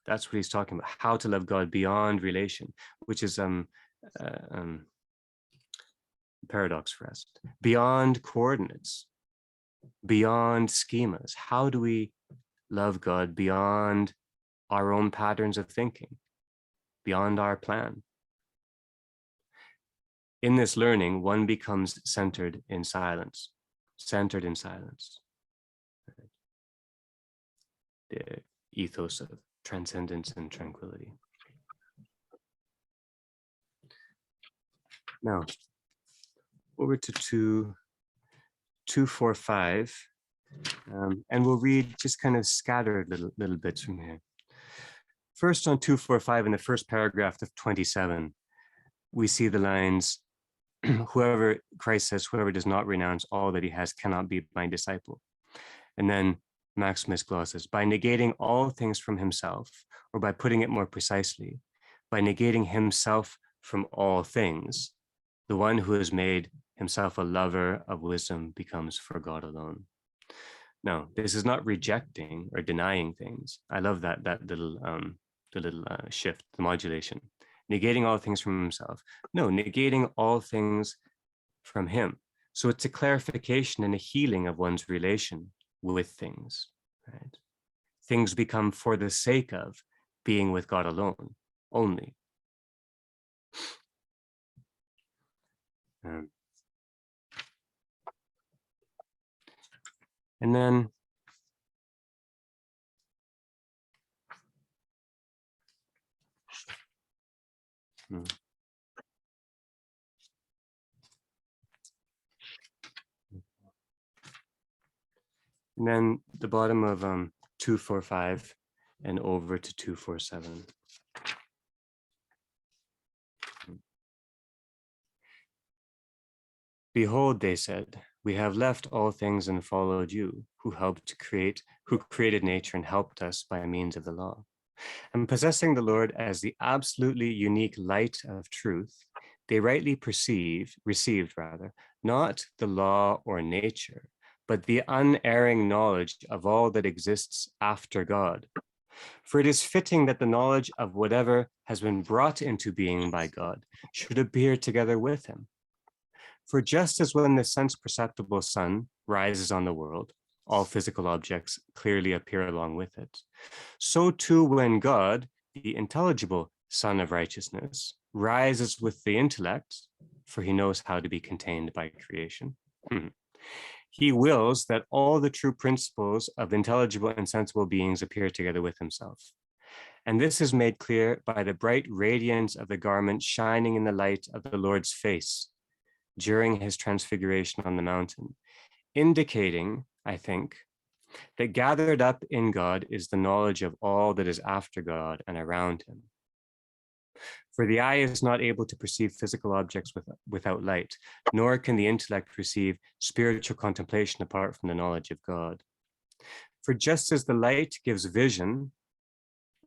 A: That's what he's talking about. How to love God beyond relation, which is paradox for us. Beyond coordinates, beyond schemas. How do we love God beyond our own patterns of thinking, beyond our plan? In this learning, one becomes centered in silence, centered in silence. The ethos of transcendence and tranquility. Now, over to 245, and we'll read just kind of scattered little bits from here. First on 245, in the first paragraph of 27, we see the lines, whoever, Christ says, whoever does not renounce all that he has cannot be my disciple. And then Maximus glosses, by negating all things from himself, or by putting it more precisely, by negating himself from all things, the one who has made himself a lover of wisdom becomes for God alone. Now, this is not rejecting or denying things. I love that little shift, the modulation. Negating all things from himself. No, negating all things from him. So it's a clarification and a healing of one's relation with things, right? Things become for the sake of being with God alone, only. And then the bottom of 245 and over to 247. Behold, they said, we have left all things and followed you, who created nature and helped us by means of the law. And possessing the Lord as the absolutely unique light of truth, they rightly received not the law or nature, but the unerring knowledge of all that exists after God. For it is fitting that the knowledge of whatever has been brought into being by God should appear together with him. For just as when the sense-perceptible sun rises on the world, all physical objects clearly appear along with it, so too when God, the intelligible Son of Righteousness, rises with the intellect, for he knows how to be contained by creation, he wills that all the true principles of intelligible and sensible beings appear together with himself. And this is made clear by the bright radiance of the garment shining in the light of the Lord's face during his transfiguration on the mountain, indicating, I think, that gathered up in God is the knowledge of all that is after God and around him. For the eye is not able to perceive physical objects without light, nor can the intellect receive spiritual contemplation apart from the knowledge of God. For just as the light gives vision,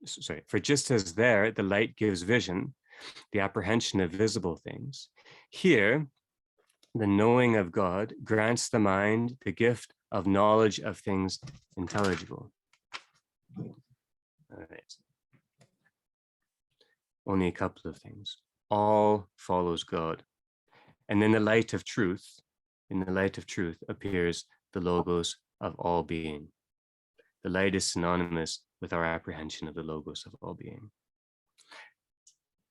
A: the light gives vision, the apprehension of visible things, here, the knowing of God grants the mind the gift of knowledge of things intelligible. All right. Only a couple of things. All follows God. And in the light of truth, appears the logos of all being. The light is synonymous with our apprehension of the logos of all being.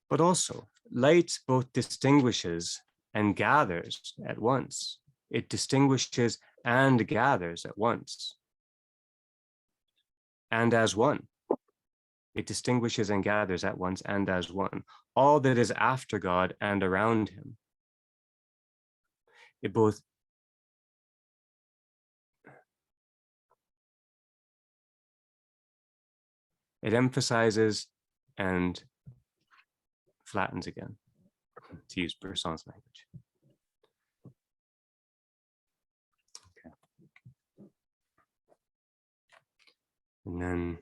A: But also, light both distinguishes and gathers at once. It distinguishes and gathers at once. And as one. It distinguishes and gathers at once and as one. All that is after God and around him. It both It emphasizes and flattens again, to use Bergson's language. Okay. And then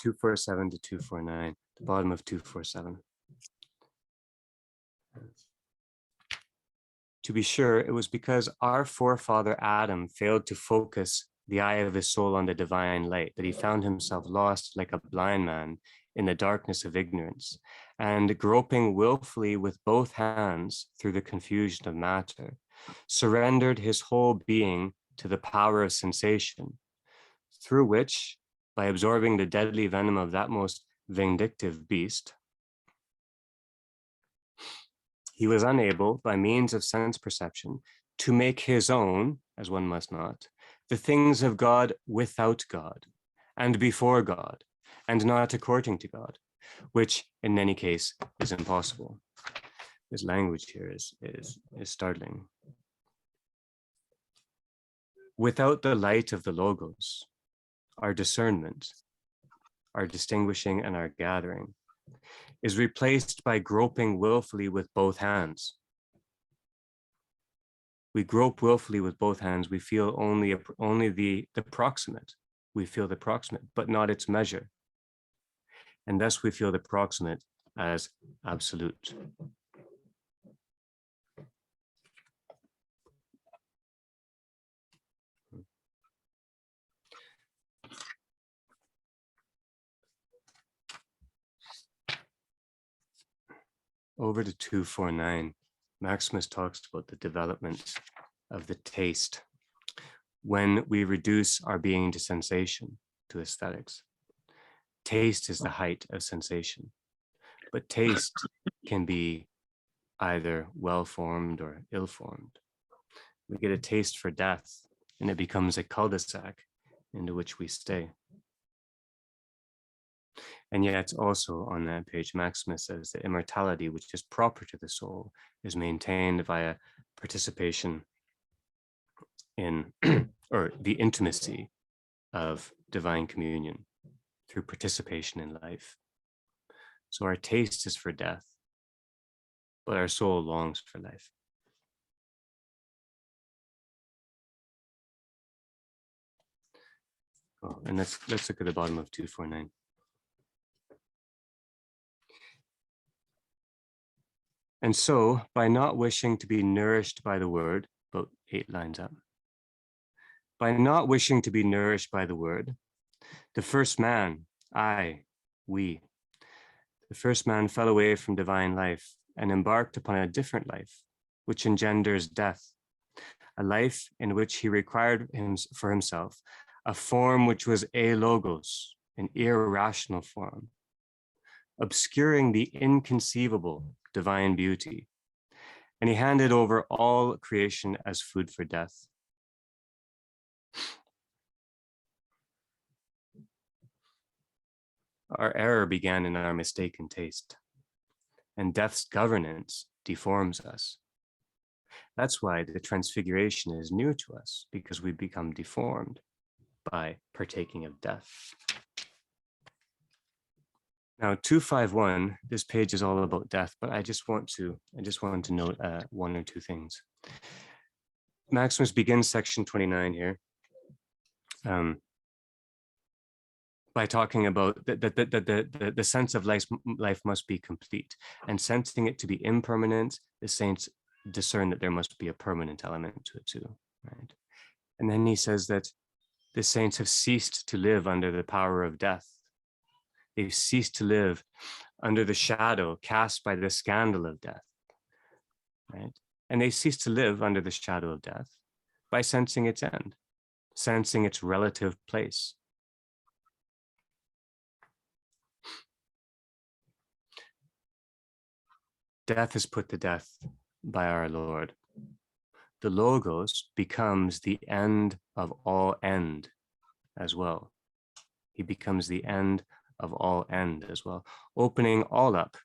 A: 247 to 249, the bottom of 247. To be sure, it was because our forefather Adam failed to focus the eye of his soul on the divine light that he found himself lost like a blind man in the darkness of ignorance, and groping willfully with both hands through the confusion of matter, surrendered his whole being to the power of sensation, through which, by absorbing the deadly venom of that most vindictive beast, he was unable, by means of sense perception, to make his own, as one must not, the things of God without God, and before God, and not according to God, which in any case is impossible. This language here is startling. Without the light of the Logos, our discernment, our distinguishing and our gathering, is replaced by groping willfully with both hands. We grope willfully with both hands. We feel only the proximate. We feel the proximate, but not its measure. And thus we feel the proximate as absolute. Over to 249, Maximus talks about the development of the taste when we reduce our being to sensation, to aesthetics. Taste is the height of sensation, but taste can be either well-formed or ill-formed. We get a taste for death, and it becomes a cul-de-sac into which we stay. And yet also on that page, Maximus says that immortality, which is proper to the soul, is maintained via participation in, or the intimacy of divine communion through participation in life. So our taste is for death, but our soul longs for life. Oh, and let's look at the bottom of 249. And so, by not wishing to be nourished by the word, about 8 lines up, by not wishing to be nourished by the word, the first man, the first man fell away from divine life and embarked upon a different life, which engenders death, a life in which he required for himself a form which was alogos, an irrational form, obscuring the inconceivable divine beauty, and he handed over all creation as food for death. Our error began in our mistaken taste, and death's governance deforms us. That's why the transfiguration is new to us, because we become deformed by partaking of death. Now, 251, this page is all about death, but I just want to note 1 or 2 things. Maximus begins section 29 here by talking about the sense of life must be complete, and sensing it to be impermanent, the saints discern that there must be a permanent element to it too, right? And then he says that the saints have ceased to live under the power of death. They've ceased to live under the shadow cast by the scandal of death, right? And they cease to live under the shadow of death by sensing its end, sensing its relative place. Death is put to death by our Lord. The Logos becomes the end of all end as well. He becomes the end of all end as well, opening all up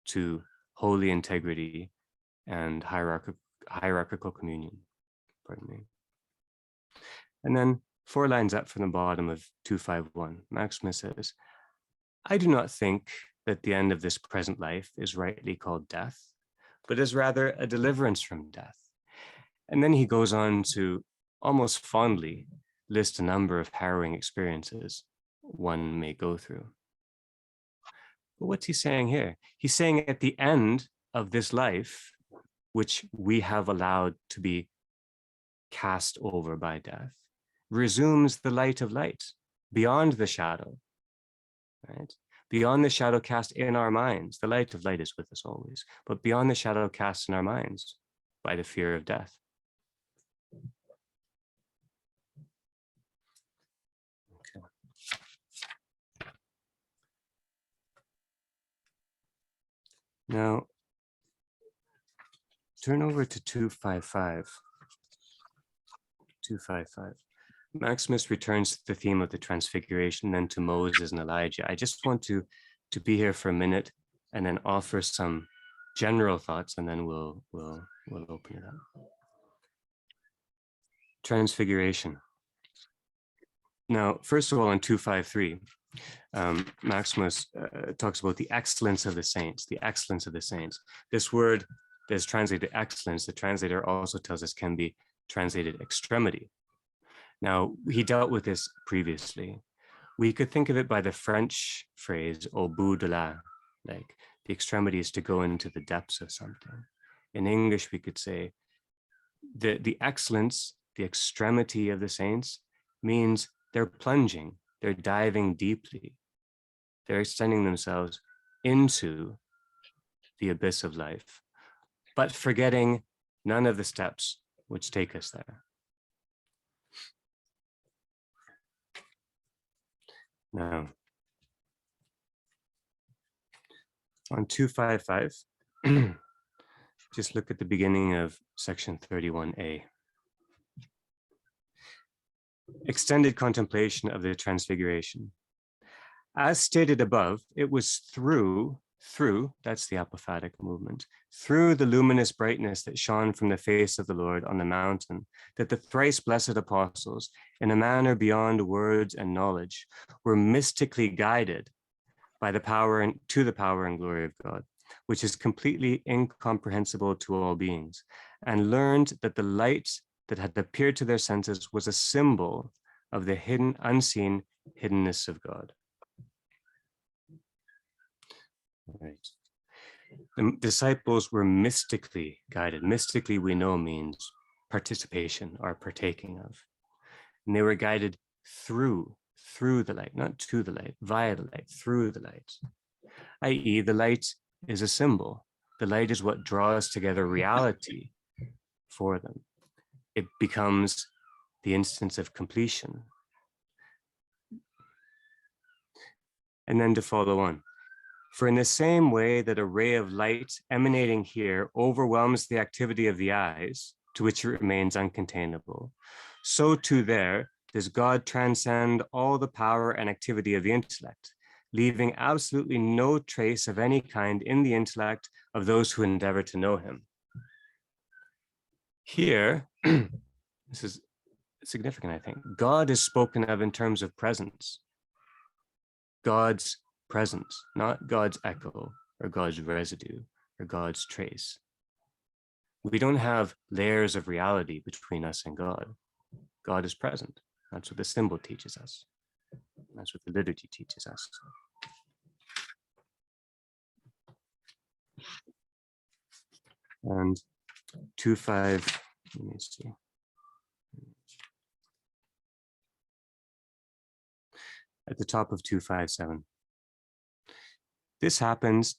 A: to holy integrity and hierarchical communion. Pardon me. And then 4 lines up from the bottom of 251, Maximus says, I do not think that the end of this present life is rightly called death, but is rather a deliverance from death. And then he goes on to almost fondly list a number of harrowing experiences one may go through. But what's he saying here? He's saying at the end of this life, which we have allowed to be cast over by death, resumes the light of light beyond the shadow, right? Beyond the shadow cast in our minds. The light of light is with us always, but beyond the shadow cast in our minds by the fear of death. Okay. Now, turn over to 255. 255. Maximus returns to the theme of the Transfiguration, then to Moses and Elijah. I just want to be here for a minute and then offer some general thoughts, and then we'll open it up. Transfiguration. Now, first of all, in 253, Maximus talks about the excellence of the saints, the excellence of the saints. This word that is translated excellence, the translator also tells us can be translated extremity. Now, he dealt with this previously. We could think of it by the French phrase, au bout de la, like the extremity is to go into the depths of something. In English, we could say the excellence, the extremity of the saints means they're plunging, they're diving deeply, they're extending themselves into the abyss of life, but forgetting none of the steps which take us there. Now, on 255, just look at the beginning of section 31a. Extended contemplation of the Transfiguration. As stated above, it was through, that's the apophatic movement, through the luminous brightness that shone from the face of the Lord on the mountain, that the thrice blessed apostles, in a manner beyond words and knowledge, were mystically guided by the power and to the power and glory of God, which is completely incomprehensible to all beings, and learned that the light that had appeared to their senses was a symbol of the hidden, unseen hiddenness of God. Right. The disciples were mystically guided. Mystically, we know, means participation or partaking of. And they were guided through the light, not to the light, via the light, through the light. I.e., the light is a symbol. The light is what draws together reality for them. It becomes the instance of completion. And then to follow on. For in the same way that a ray of light emanating here overwhelms the activity of the eyes, to which it remains uncontainable, so too there does God transcend all the power and activity of the intellect, leaving absolutely no trace of any kind in the intellect of those who endeavor to know him. Here, this is significant, I think. God is spoken of in terms of presence. God's presence, not God's echo or God's residue or God's trace. We don't have layers of reality between us and God. God is present. That's what the symbol teaches us. That's what the liturgy teaches us. And 2.5, let me see. At the top of 257. This happens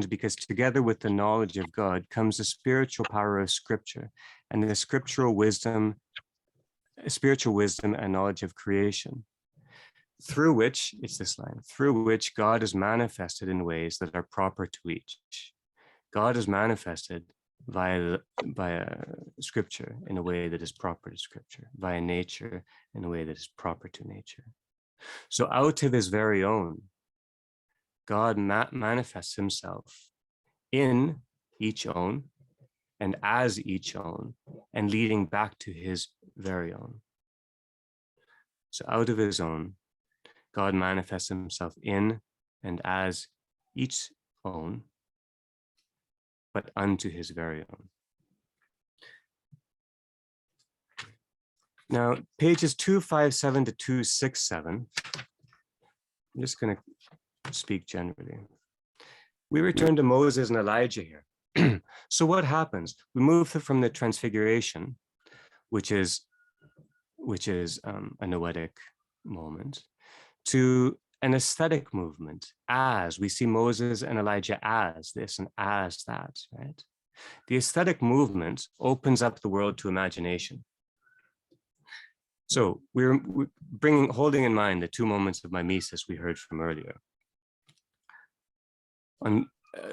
A: because together with the knowledge of God comes the spiritual power of Scripture and the spiritual wisdom and knowledge of creation, through which, it's this line, through which God is manifested in ways that are proper to each. God is manifested via Scripture in a way that is proper to Scripture, via nature in a way that is proper to nature. So out of his very own, God manifests himself in each own and as each own, and leading back to his very own. So out of his own, God manifests himself in and as each own, but unto his very own. Now, pages 257 to 267, I'm just going to speak generally. We return to Moses and Elijah here. So what happens? We move from the Transfiguration, which is a noetic moment, to an aesthetic movement, as we see Moses and Elijah as this and as that, right? The aesthetic movement opens up the world to imagination. So we're holding in mind the two moments of mimesis we heard from earlier.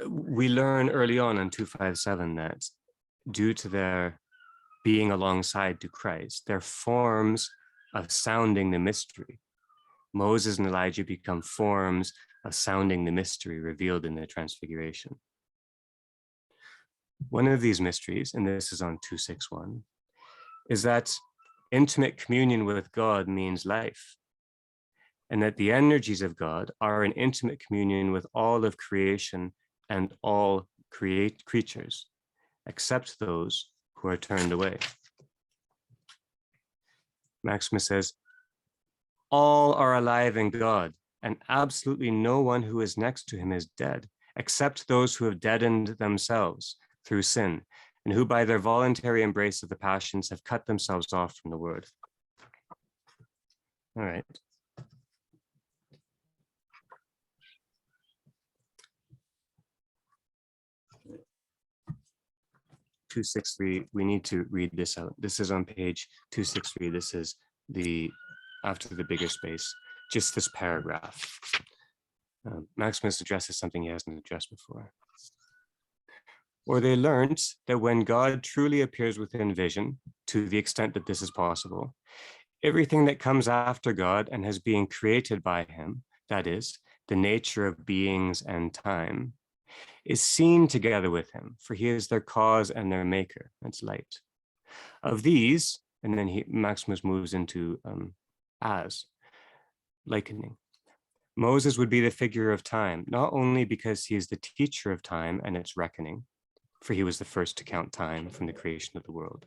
A: We learn early on in 257 that due to their being alongside to Christ, their forms of sounding the mystery. Moses and Elijah become forms of sounding the mystery revealed in the Transfiguration. One of these mysteries, and this is on 261, is that intimate communion with God means life, and that the energies of God are in intimate communion with all of creation and all creatures, except those who are turned away. Maximus says, all are alive in God, and absolutely no one who is next to him is dead, except those who have deadened themselves through sin, and who by their voluntary embrace of the passions have cut themselves off from the word. All right. (263). We need to read this out. This is on page 263. This is after the bigger space, just this paragraph. Maximus addresses something he hasn't addressed before. Or they learned that when God truly appears within vision, to the extent that this is possible, everything that comes after God and has been created by him, that is, the nature of beings and time, is seen together with him, for he is their cause and their maker. That's light. Of these, and then Maximus moves into as likening. Moses would be the figure of time, not only because he is the teacher of time and its reckoning, for he was the first to count time from the creation of the world,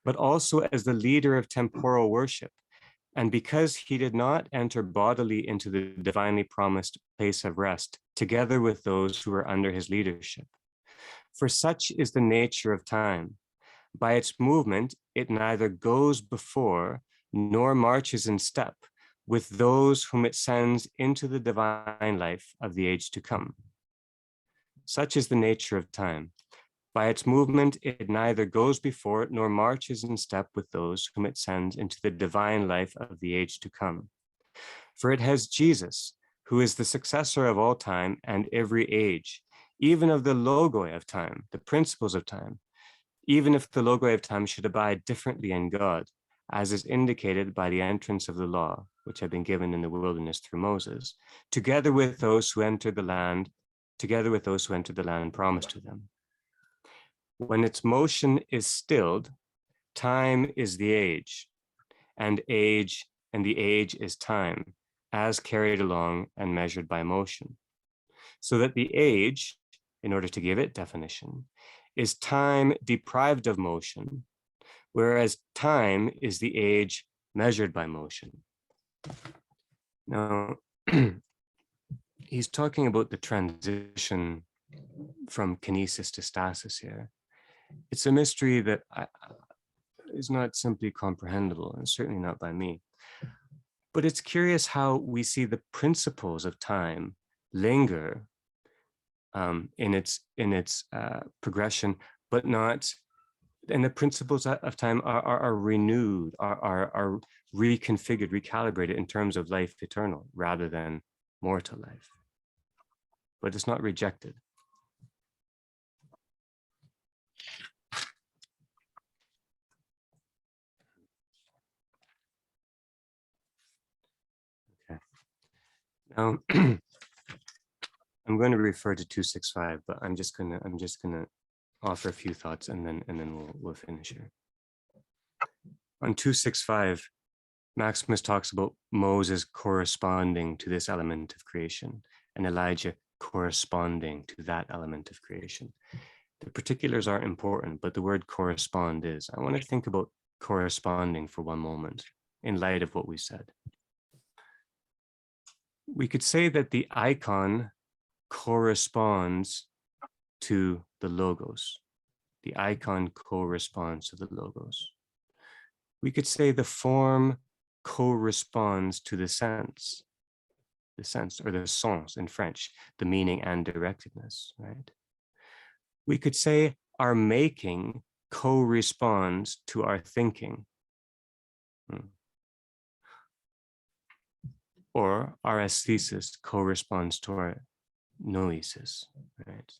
A: but also as the leader of temporal worship, and because he did not enter bodily into the divinely promised place of rest, together with those who were under his leadership. For such is the nature of time. By its movement, it neither goes before nor marches in step with those whom it sends into the divine life of the age to come. Such is the nature of time. By its movement, it neither goes before nor marches in step with those whom it sends into the divine life of the age to come. For it has Jesus, who is the successor of all time and every age, even of the logoi of time, the principles of time, even if the logoi of time should abide differently in God, as is indicated by the entrance of the law, which had been given in the wilderness through Moses, together with those who entered the land promised to them. When its motion is stilled, time is the age, and the age is time, as carried along and measured by motion. So that the age, in order to give it definition, is time deprived of motion, whereas time is the age measured by motion. Now, he's talking about the transition from kinesis to stasis here. It's a mystery that is not simply comprehensible, and certainly not by me. But it's curious how we see the principles of time linger in its progression, but not. And the principles of time are renewed, are reconfigured, recalibrated in terms of life eternal rather than mortal life. But it's not rejected. Okay. Now, I'm going to refer to 265, but I'm just gonna offer a few thoughts and then we'll finish here. On 265, Maximus talks about Moses corresponding to this element of creation and Elijah corresponding to that element of creation. The particulars aren't important, but the word correspond is. I want to think about corresponding for one moment in light of what we said. We could say that the icon corresponds to the logos. The icon corresponds to the logos. We could say the form corresponds to the sense or the sens in French, the meaning and directedness, right? We could say our making corresponds to our thinking. Or our aesthesis corresponds to our noesis, right?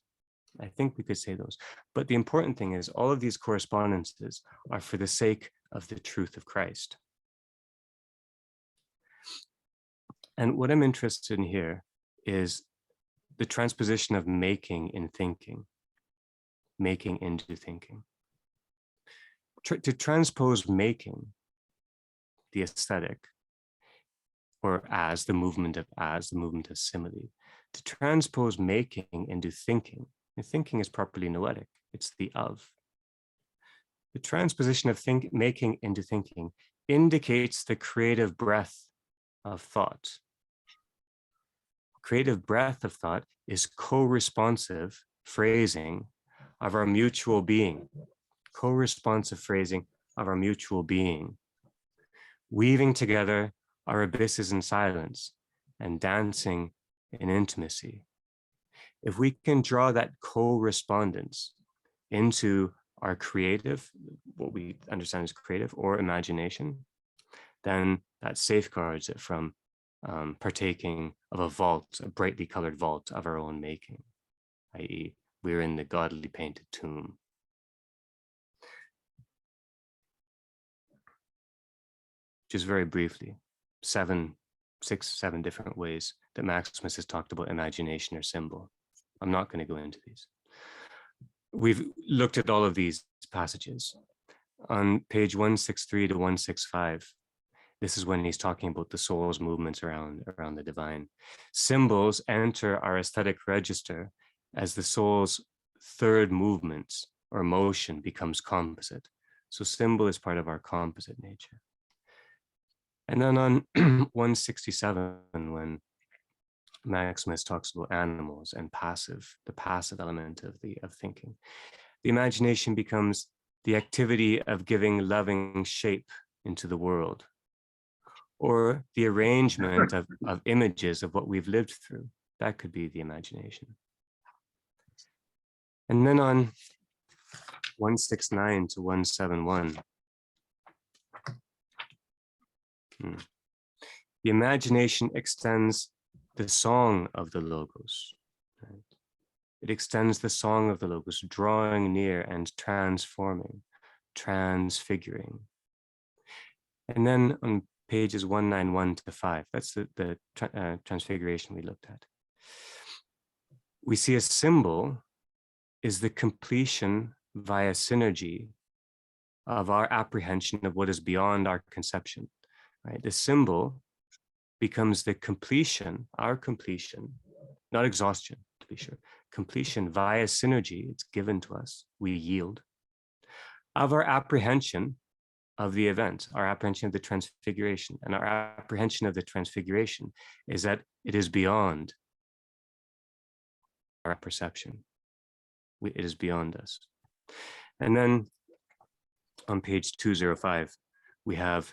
A: I think we could say those. But the important thing is all of these correspondences are for the sake of the truth of Christ. And what I'm interested in here is the transposition of making in thinking, making into thinking. To transpose making, the aesthetic, or as the movement of simile, to transpose making into thinking, and thinking is properly noetic, it's the of. The transposition of making into thinking indicates the creative breath of thought. Creative breath of thought is co-responsive phrasing of our mutual being, co-responsive phrasing of our mutual being, weaving together our abysses in silence and dancing in intimacy. If we can draw that correspondence into our creative, what we understand as creative or imagination, then that safeguards it from partaking of a vault, a brightly colored vault of our own making, i.e., we're in the gaudily painted tomb. Just very briefly, 6, 7 different ways that Maximus has talked about imagination or symbol. I'm not going to go into these. We've looked at all of these passages. On page 163 to 165, this is when he's talking about the soul's movements around the divine. Symbols enter our aesthetic register as the soul's third movements or motion becomes composite. So symbol is part of our composite nature. And then on 167, when Maximus talks about animals and the passive element of thinking, the imagination becomes the activity of giving loving shape into the world, or the arrangement of images of what we've lived through. That could be the imagination. And then on 169 to 171, the imagination extends the song of the logos. Right? It extends the song of the logos, drawing near and transforming, transfiguring. And then on pages 191 to 5, that's the transfiguration we looked at. We see a symbol is the completion via synergy of our apprehension of what is beyond our conception. Right? The symbol becomes the completion, our completion, not exhaustion, to be sure, completion via synergy, it's given to us, we yield, of our apprehension of the event, our apprehension of the transfiguration. And our apprehension of the transfiguration is that it is beyond our perception. It is beyond us. And then on page 205, we have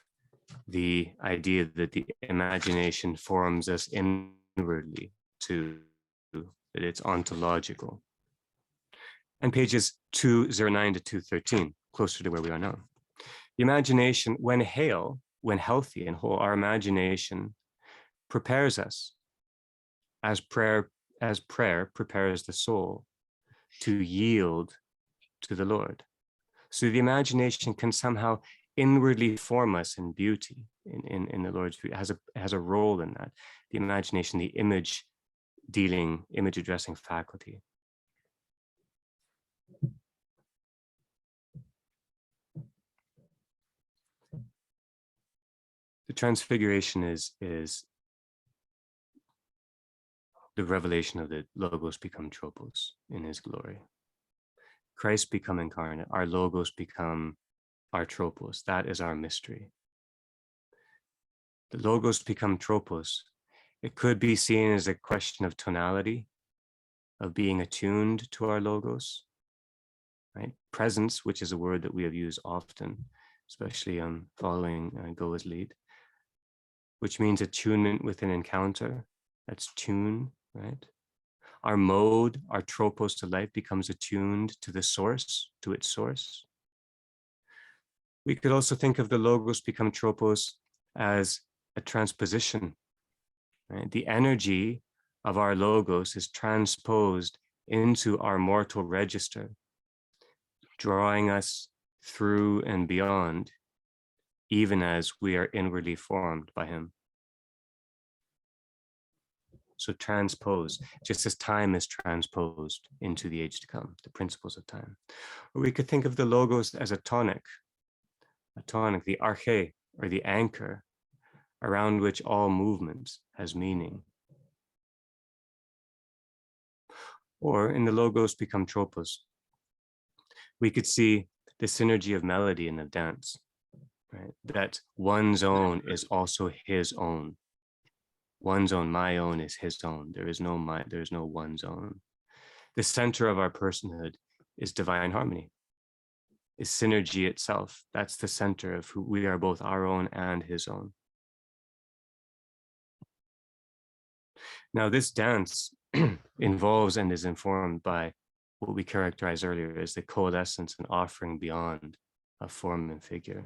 A: the idea that the imagination forms us inwardly to that it's ontological. And pages 209 to 213, closer to where we are now. The imagination, when healthy and whole, our imagination prepares us as prayer prepares the soul to yield to the Lord. So the imagination can somehow inwardly form us in beauty, in the Lord's beauty. It has a role in that. The imagination, the image addressing faculty. Transfiguration is the revelation of the Logos become Tropos in his glory. Christ become incarnate, our Logos become our Tropos. That is our mystery. The Logos become Tropos. It could be seen as a question of tonality, of being attuned to our Logos, right? Presence, which is a word that we have used often, especially following Goa's lead, which means attunement with an encounter. That's tune, right? Our mode, our tropos to life becomes attuned to the source, to its source. We could also think of the Logos become tropos as a transposition, right? The energy of our Logos is transposed into our mortal register, drawing us through and beyond, even as we are inwardly formed by him. So transpose, just as time is transposed into the age to come, the principles of time. Or we could think of the Logos as a tonic, the arche, or the anchor, around which all movement has meaning. Or in the Logos become tropos, we could see the synergy of melody and of dance, right? That one's own is also his own. One's own, my own is his own. There is no one's own. The center of our personhood is divine harmony, is synergy itself. That's the center of who we are, both our own and his own. Now, this dance involves and is informed by what we characterized earlier as the coalescence and offering beyond of form and figure,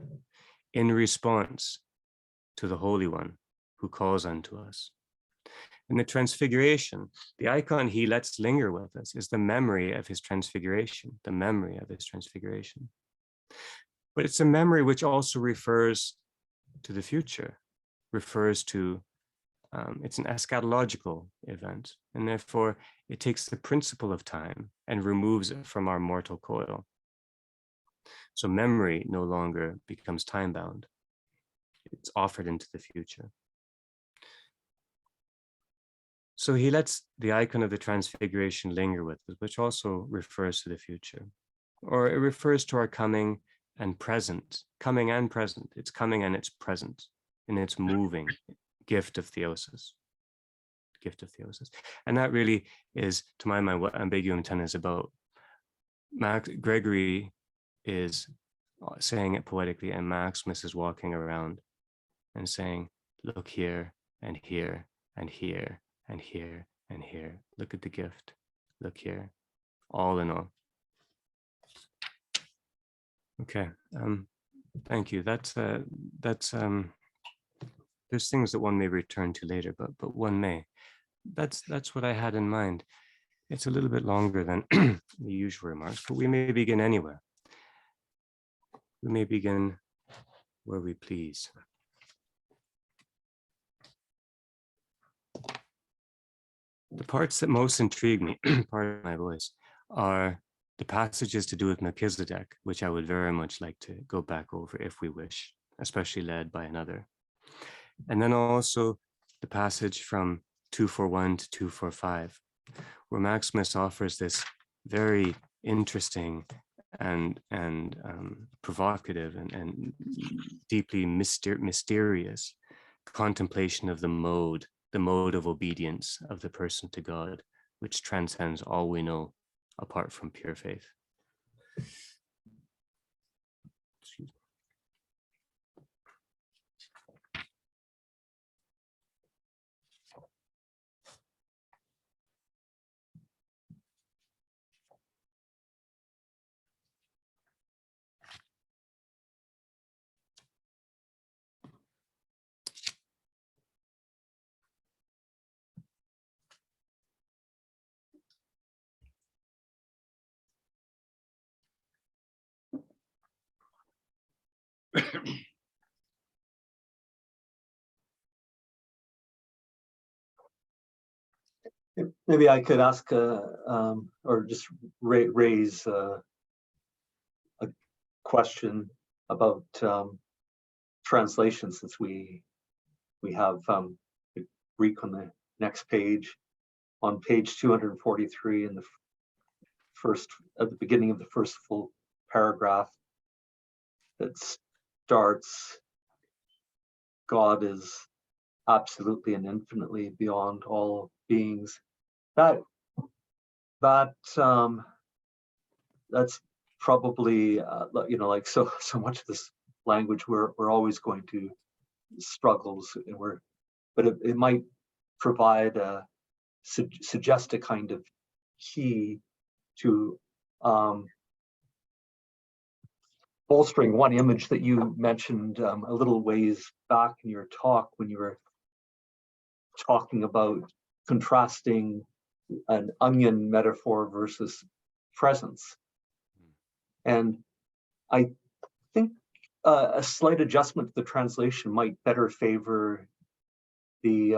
A: in response to the Holy One who calls unto us. In the Transfiguration, the icon he lets linger with us is the memory of his transfiguration, the memory of his transfiguration. But it's a memory which also refers to the future, refers to, it's an eschatological event, and therefore it takes the principle of time and removes it from our mortal coil. So memory no longer becomes time-bound. It's offered into the future. So he lets the icon of the Transfiguration linger with us, which also refers to the future, or it refers to our coming and present, coming and present. It's coming and it's present in its moving gift of theosis, And that really is, to my mind, what Ambiguum 10 is about. Gregory is saying it poetically, and Maximus is walking around and saying, look here and here and here and here and here. Look at the gift. Look here. All in all. Okay. Thank you. That's there's things that one may return to later, but one may. That's what I had in mind. It's a little bit longer than the usual remarks, but we may begin anywhere. We may begin where we please. The parts that most intrigue me, part of my voice, are the passages to do with Melchizedek, which I would very much like to go back over if we wish, especially led by another. And then also the passage from 241 to 245, where Maximus offers this very interesting and provocative and deeply mysterious contemplation of the mode of obedience of the person to God, which transcends all we know apart from pure faith. Excuse me.
B: Maybe I could ask, or just raise a question about translation, since we we have the Greek on the next page. On page 243, in the first, at the beginning of the first full paragraph, that starts, God is absolutely and infinitely beyond all beings. That's probably like so much of this language we're always going to struggles, but it might provide suggest a kind of key to bolstering one image that you mentioned a little ways back in your talk, when you were talking about contrasting an onion metaphor versus presence. And I think a slight adjustment to the translation might better favor the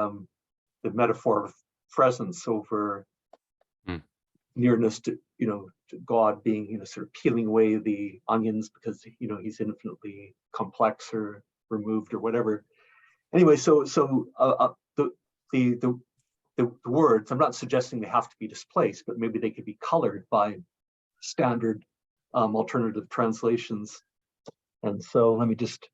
B: metaphor of presence over nearness to, to God being, sort of peeling away the onions because, he's infinitely complex or removed or whatever. Anyway, so the words, I'm not suggesting they have to be displaced, but maybe they could be colored by standard alternative translations. And so let me just,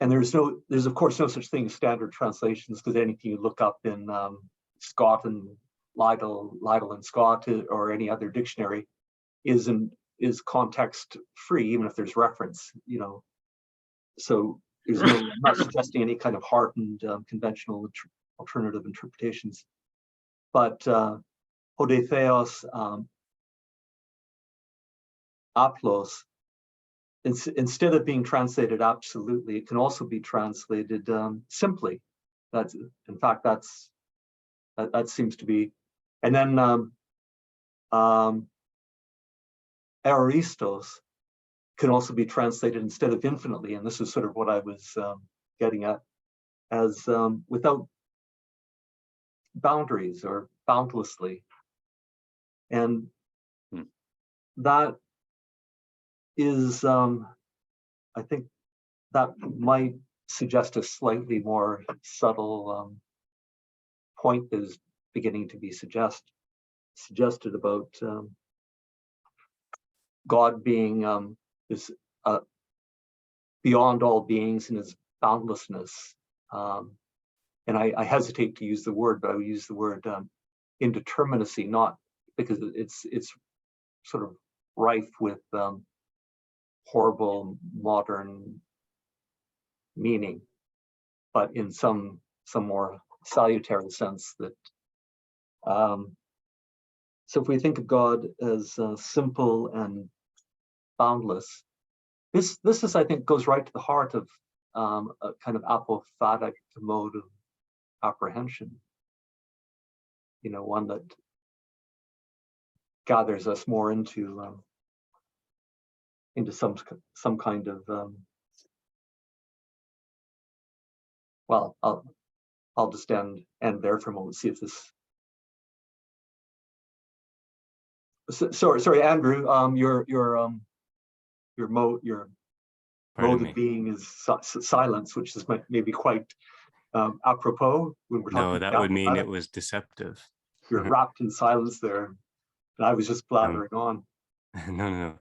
B: and there's of course no such thing as standard translations, because anything you look up in Scott and Liddell and Scott or any other dictionary is context free, even if there's reference, So there's no, I'm not suggesting any kind of hardened conventional alternative interpretations, but hodetheos aplos, instead of being translated absolutely, it can also be translated simply. That's, in fact, that seems to be, and then aristos can also be translated instead of infinitely, and this is sort of what I was getting at, as without boundaries or boundlessly. And that is, I think that might suggest a slightly more subtle point that is beginning to be suggested about God being is beyond all beings in his boundlessness. And I hesitate to use the word, but I would use the word indeterminacy, not because it's sort of rife with horrible modern meaning, but in some more salutary sense that so if we think of God as simple and boundless, this is, I think, goes right to the heart of a kind of apophatic mode of apprehension, one that gathers us more into some kind of well, I'll just end there for a moment, see if this. Sorry, Andrew. Your mode of being is silence, which is maybe quite apropos when we're talking.
A: No, that would mean it was deceptive.
B: You're wrapped in silence there, and I was just blathering on.
A: No.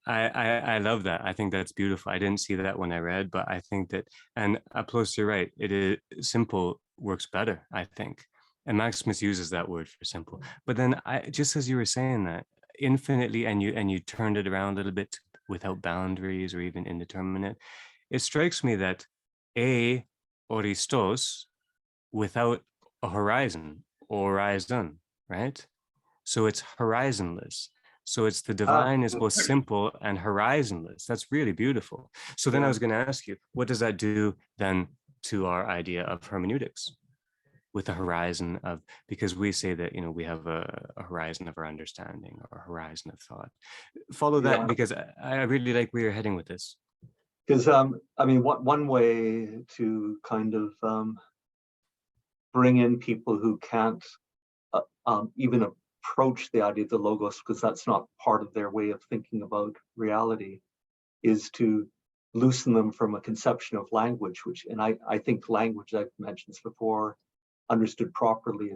A: I love that. I think that's beautiful. I didn't see that when I read, but I think that, and Aplos, you're right. It is simple works better, I think. And Maximus uses that word for simple. But then just as you were saying that, infinitely, and you turned it around a little bit without boundaries or even indeterminate, it strikes me that oristos, without a horizon, right? So it's horizonless. So it's the divine is both simple and horizonless. That's really beautiful. So then I was going to ask you, what does that do then to our idea of hermeneutics with the horizon of, because we say that, we have a horizon of our understanding or a horizon of thought. Follow that, because I really like where you're heading with this.
B: Because I mean, one way to kind of bring in people who can't even approach the idea of the logos, because that's not part of their way of thinking about reality, is to loosen them from a conception of language, which, and I think language, I've mentioned this before, understood properly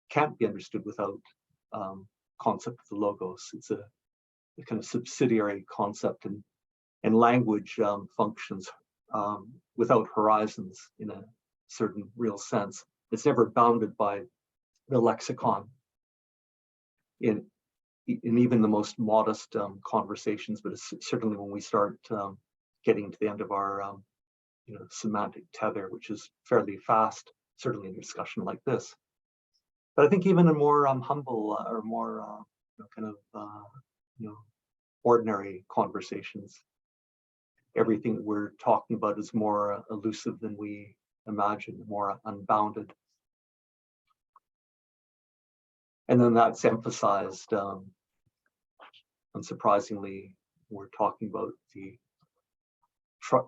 B: can't be understood without concept of the logos. It's a kind of subsidiary concept, and language functions without horizons in a certain real sense. It's never bounded by the lexicon in even the most modest conversations, but it's certainly when we start getting to the end of our semantic tether, which is fairly fast, certainly in a discussion like this. But I think even in more humble or more kind of ordinary conversations, everything that we're talking about is more elusive than we imagine, more unbounded. And then that's emphasized, unsurprisingly, we're talking about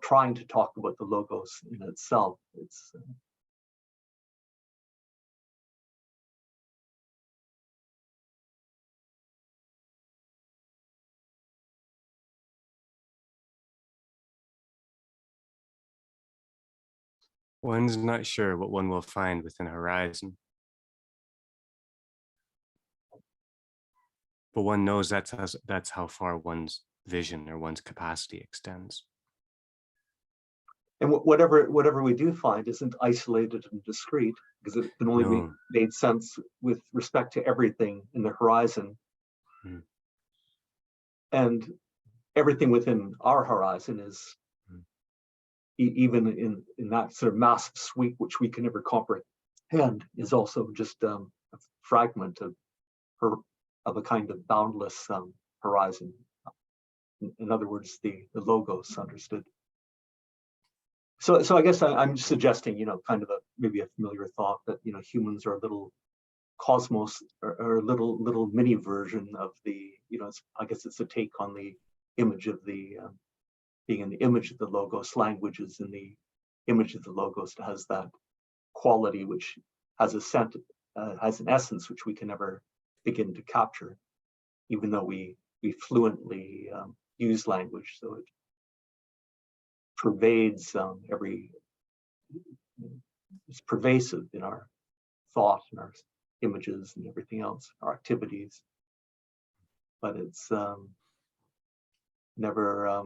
B: trying to talk about the logos in itself. It's
A: One's not sure what one will find within a horizon, but one knows that's how far one's vision or one's capacity extends.
B: and whatever we do find isn't isolated and discrete, because it can only be made sense with respect to everything in the horizon. And everything within our horizon is even in that sort of massive sweep, which we can never comprehend, is also just a fragment of a kind of boundless horizon. In other words, the logos understood. So I guess I'm suggesting, kind of maybe a familiar thought that, humans are a little cosmos or a little mini version of the, I guess it's a take on the image of the, being in the image of the logos. Language is in the image of the logos, has that quality which has has an essence which we can never begin to capture, even though we fluently use language. So it pervades it's pervasive in our thought and our images and everything else, our activities, but it's never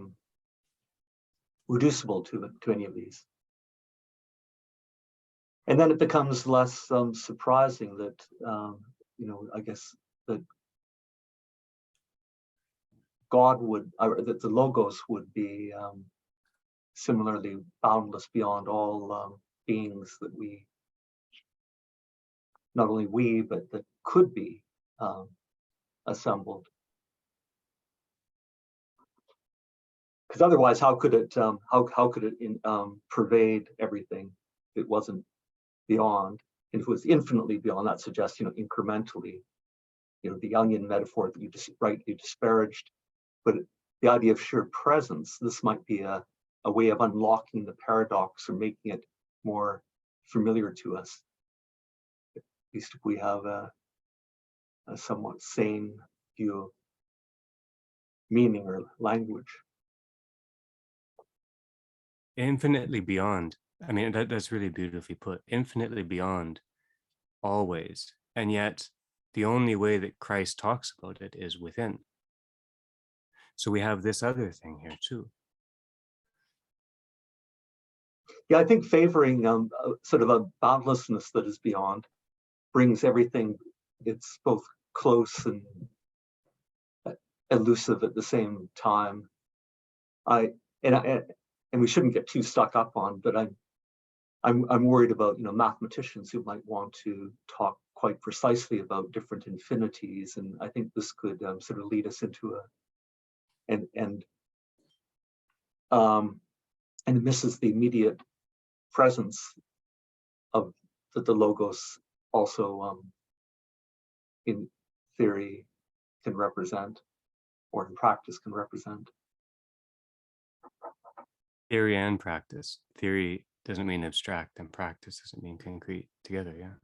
B: reducible to any of these. And then it becomes less surprising that I guess that God would, or that the logos would be similarly boundless beyond all beings that we, not only we, but that could be assembled. Because otherwise, how could it pervade everything if it wasn't beyond? And if it was infinitely beyond, that suggests incrementally. The onion metaphor that you just rightly disparaged, but the idea of sheer presence. This might be a way of unlocking the paradox or making it more familiar to us. At least if we have a somewhat sane view of meaning or language.
A: Infinitely beyond. I mean, that's really beautifully put. Infinitely beyond, always. And yet, the only way that Christ talks about it is within. So we have this other thing here too.
B: Yeah, I think favoring sort of a boundlessness that is beyond brings everything. It's both close and elusive at the same time. And we shouldn't get too stuck up on, but I'm worried about mathematicians who might want to talk quite precisely about different infinities, and I think this could sort of lead us into and misses the immediate presence of that the logos also in theory can represent, or in practice can represent.
A: Theory and practice. Theory doesn't mean abstract, and practice doesn't mean concrete together, yeah.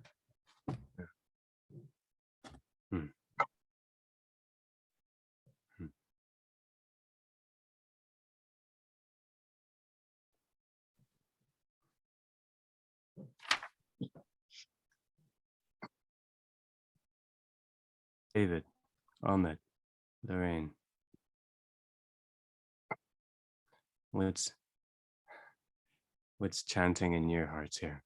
A: David, Ahmed, Lorraine. What's chanting in your hearts here?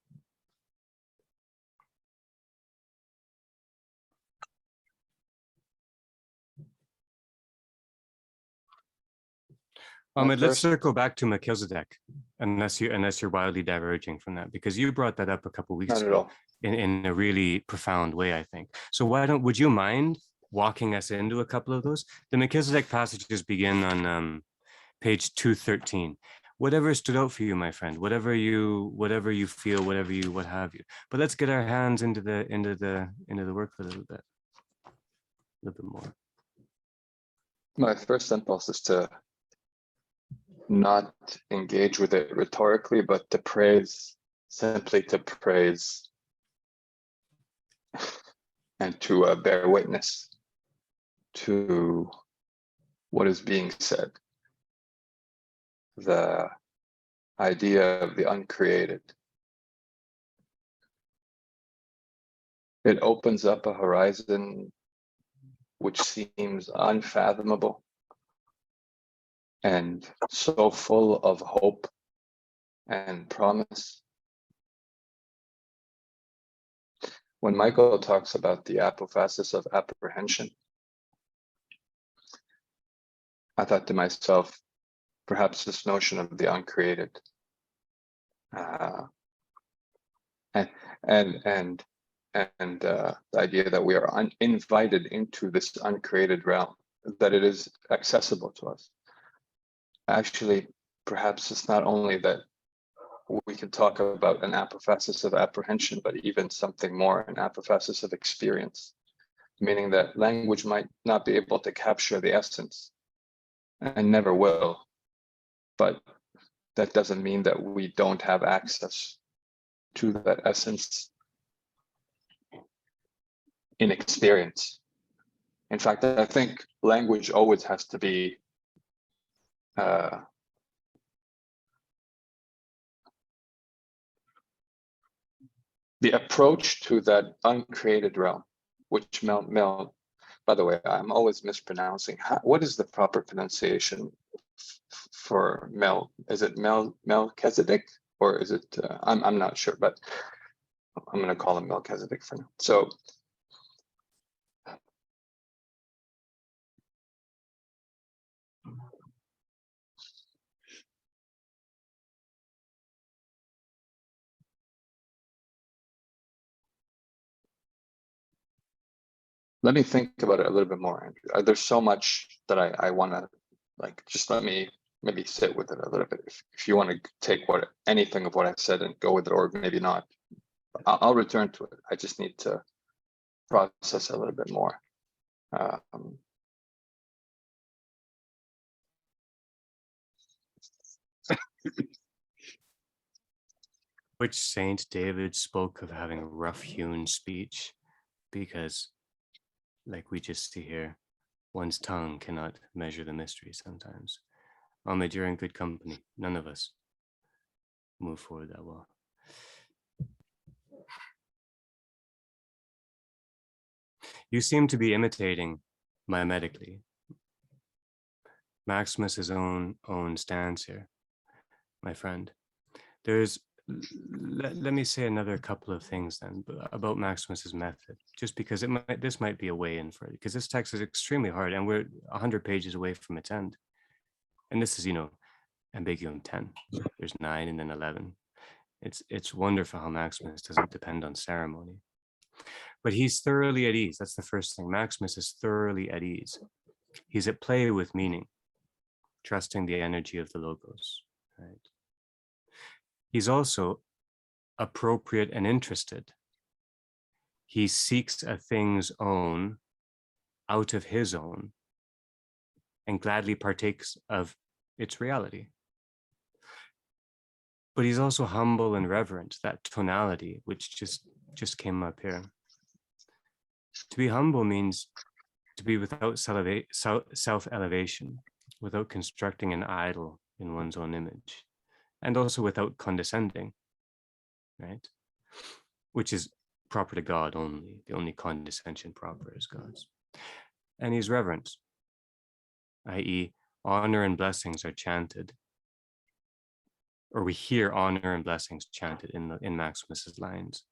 A: Ahmed, let's circle back to Melchizedek, unless you're wildly diverging from that, because you brought that up a couple of weeks ago in a really profound way, I think. So would you mind walking us into a couple of those? The Melchizedek passages begin on page 213. Whatever stood out for you, my friend, whatever you feel, what have you. But let's get our hands into the work a little bit more.
C: My first impulse is to not engage with it rhetorically, but to praise, simply to praise and to bear witness to what is being said. The idea of the uncreated. It opens up a horizon which seems unfathomable and so full of hope and promise. When Michael talks about the apophasis of apprehension, I thought to myself, perhaps this notion of the uncreated, and the idea that we are invited into this uncreated realm, that it is accessible to us. Actually, perhaps it's not only that we can talk about an apophasis of apprehension, but even something more, an apophasis of experience, meaning that language might not be able to capture the essence and never will, but that doesn't mean that we don't have access to that essence in experience. In fact, I think language always has to be the approach to that uncreated realm, which Mel, by the way, I'm always mispronouncing. What is the proper pronunciation for Mel? Is it Melchizedek, or is it? I'm not sure, but I'm going to call him Melchizedek for now. So, let me think about it a little bit more, Andrew. There's so much that I want to, like, just let me maybe sit with it a little bit. If you want to take anything of what I said and go with it, or maybe not, I'll return to it. I just need to process a little bit more.
A: Which Saint David spoke of having a rough-hewn speech, because, like we just see here, one's tongue cannot measure the mystery sometimes. Ahmed, you're in good company. None of us move forward that well. You seem to be imitating mimetically Maximus's own stance here, my friend. Let me say another couple of things then about Maximus's method, just because this might be a way in for it, because this text is extremely hard and we're 100 pages away from its end. And this is, Ambiguum 10. There's 9 and then 11. It's wonderful how Maximus doesn't depend on ceremony. But he's thoroughly at ease. That's the first thing. Maximus is thoroughly at ease. He's at play with meaning, trusting the energy of the logos, right? He's also appropriate and interested. He seeks a thing's own out of his own and gladly partakes of its reality. But he's also humble and reverent, that tonality, which just came up here. To be humble means to be without self-elevation, without constructing an idol in one's own image, and also without condescending, right? Which is proper to God only. The only condescension proper is God's. And he's reverent, i.e., honor and blessings are chanted, or we hear honor and blessings chanted in Maximos's lines.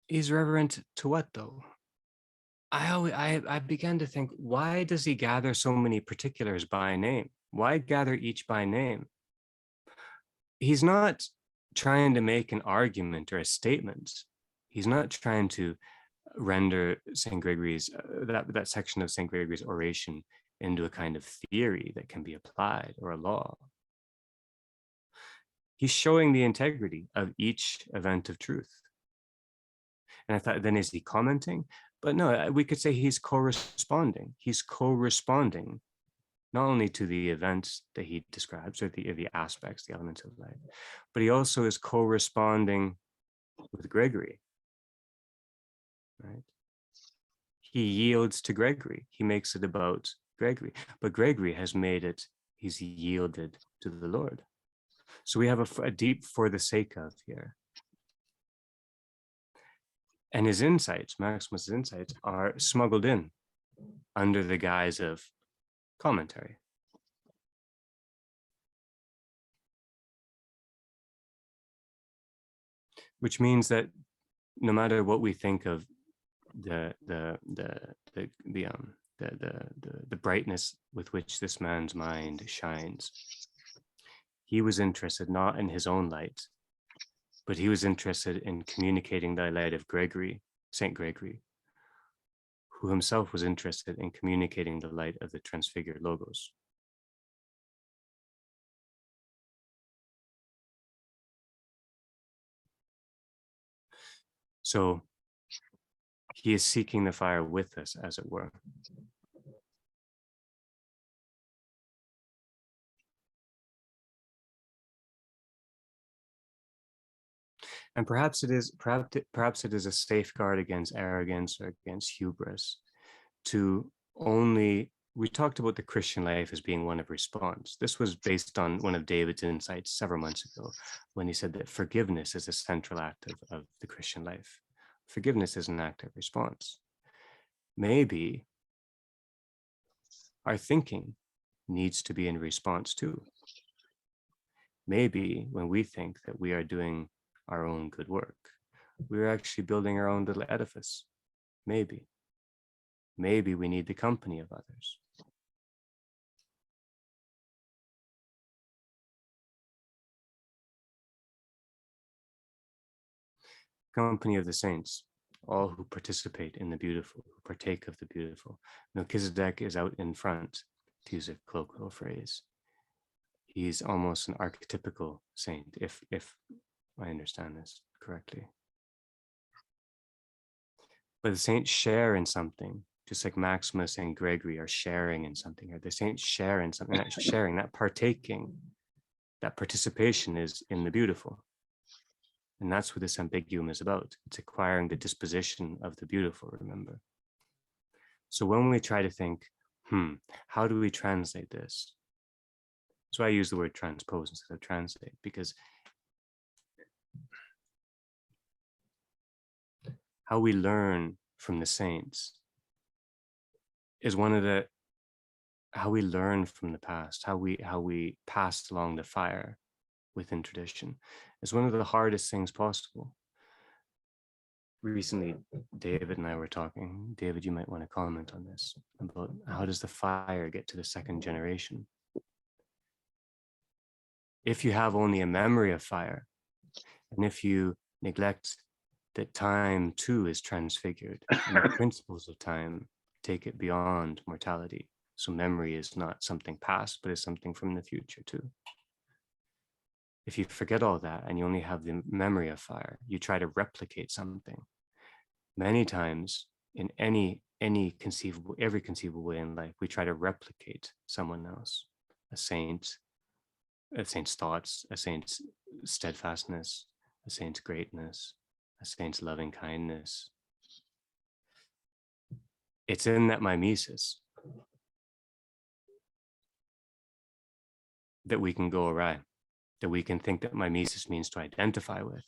A: He's reverent to what, though? I began to think, why does he gather so many particulars by name? Why gather each by name? He's not trying to make an argument or a statement. He's not trying to render St. Gregory's, that section of St. Gregory's oration into a kind of theory that can be applied or a law. He's showing the integrity of each event of truth. And I thought, then is he commenting? But no, we could say he's corresponding. He's corresponding not only to the events that he describes or the aspects, the elements of life, but he also is corresponding with Gregory, right? He yields to Gregory. He makes it about Gregory, but Gregory has made it, he's yielded to the Lord. So we have a deep for the sake of here. And his insights, Maximus' insights, are smuggled in under the guise of commentary. Which means that no matter what we think of the brightness with which this man's mind shines, he was interested not in his own light, but he was interested in communicating the light of Gregory, Saint Gregory, who himself was interested in communicating the light of the transfigured Logos. So he is seeking the fire with us, as it were. And perhaps it is a safeguard against arrogance or against hubris to only, we talked about the Christian life as being one of response. This was based on one of David's insights several months ago when he said that forgiveness is a central act of the Christian life. Forgiveness is an act of response. Maybe our thinking needs to be in response too. Maybe when we think that we are doing our own good work, we're actually building our own little edifice. Maybe we need the company of others. Company of the saints, all who participate in the beautiful, who partake of the beautiful. Melchizedek is out in front, to use a colloquial phrase. He's almost an archetypical saint, if I understand this correctly. But the saints share in something, just like Maximus and Gregory are sharing in something, or the saints share in something. That sharing, that partaking, that participation is in the beautiful. And that's what this Ambiguum is about. It's acquiring the disposition of the beautiful, remember. So when we try to think, how do we translate this? So I use the word transpose instead of translate, because how we learn from the saints is one of the, how we learn from the past, how we passed along the fire within tradition is one of the hardest things possible. Recently, David and I were talking. David, you might want to comment on this, about how does the fire get to the second generation? If you have only a memory of fire, and if you neglect that time too is transfigured, and the principles of time take it beyond mortality. So memory is not something past, but is something from the future too. If you forget all that and you only have the memory of fire, you try to replicate something. Many times in every conceivable way in life, we try to replicate someone else, a saint's thoughts, a saint's steadfastness, a saint's greatness, a saint's loving kindness. It's in that mimesis that we can go awry, that we can think that mimesis means to identify with,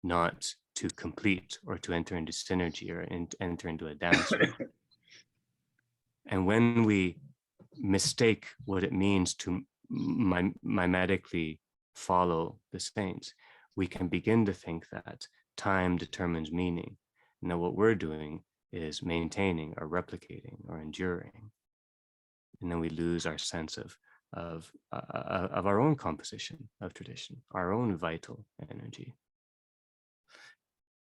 A: not to complete or to enter into synergy or enter into a dance. And when we mistake what it means to mimetically follow the saints, we can begin to think that time determines meaning. Now, what we're doing is maintaining or replicating or enduring. And then we lose our sense of our own composition of tradition, our own vital energy.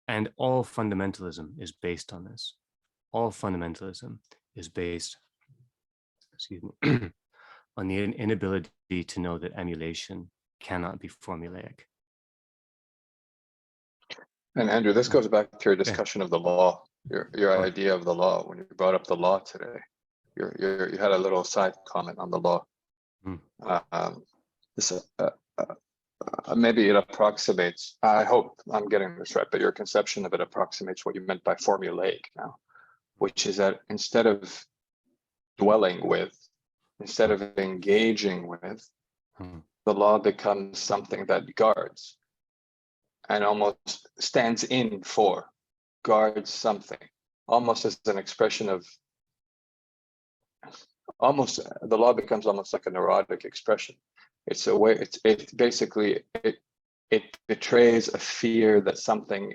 A: And all fundamentalism is based on this. All fundamentalism is based, excuse me, on the inability to know that emulation cannot be formulaic.
C: And Andrew, this goes back to your discussion of the law, your idea of the law. When you brought up the law today, you had a little side comment on the law. This maybe it approximates, I hope I'm getting this right, but your conception of it approximates what you meant by formulaic now, which is that instead of dwelling with, instead of engaging with, the law becomes something that guards and almost stands in for, guards something, almost as an expression of, almost, the law becomes almost like a neurotic expression. It's a way, it basically, it betrays a fear that something,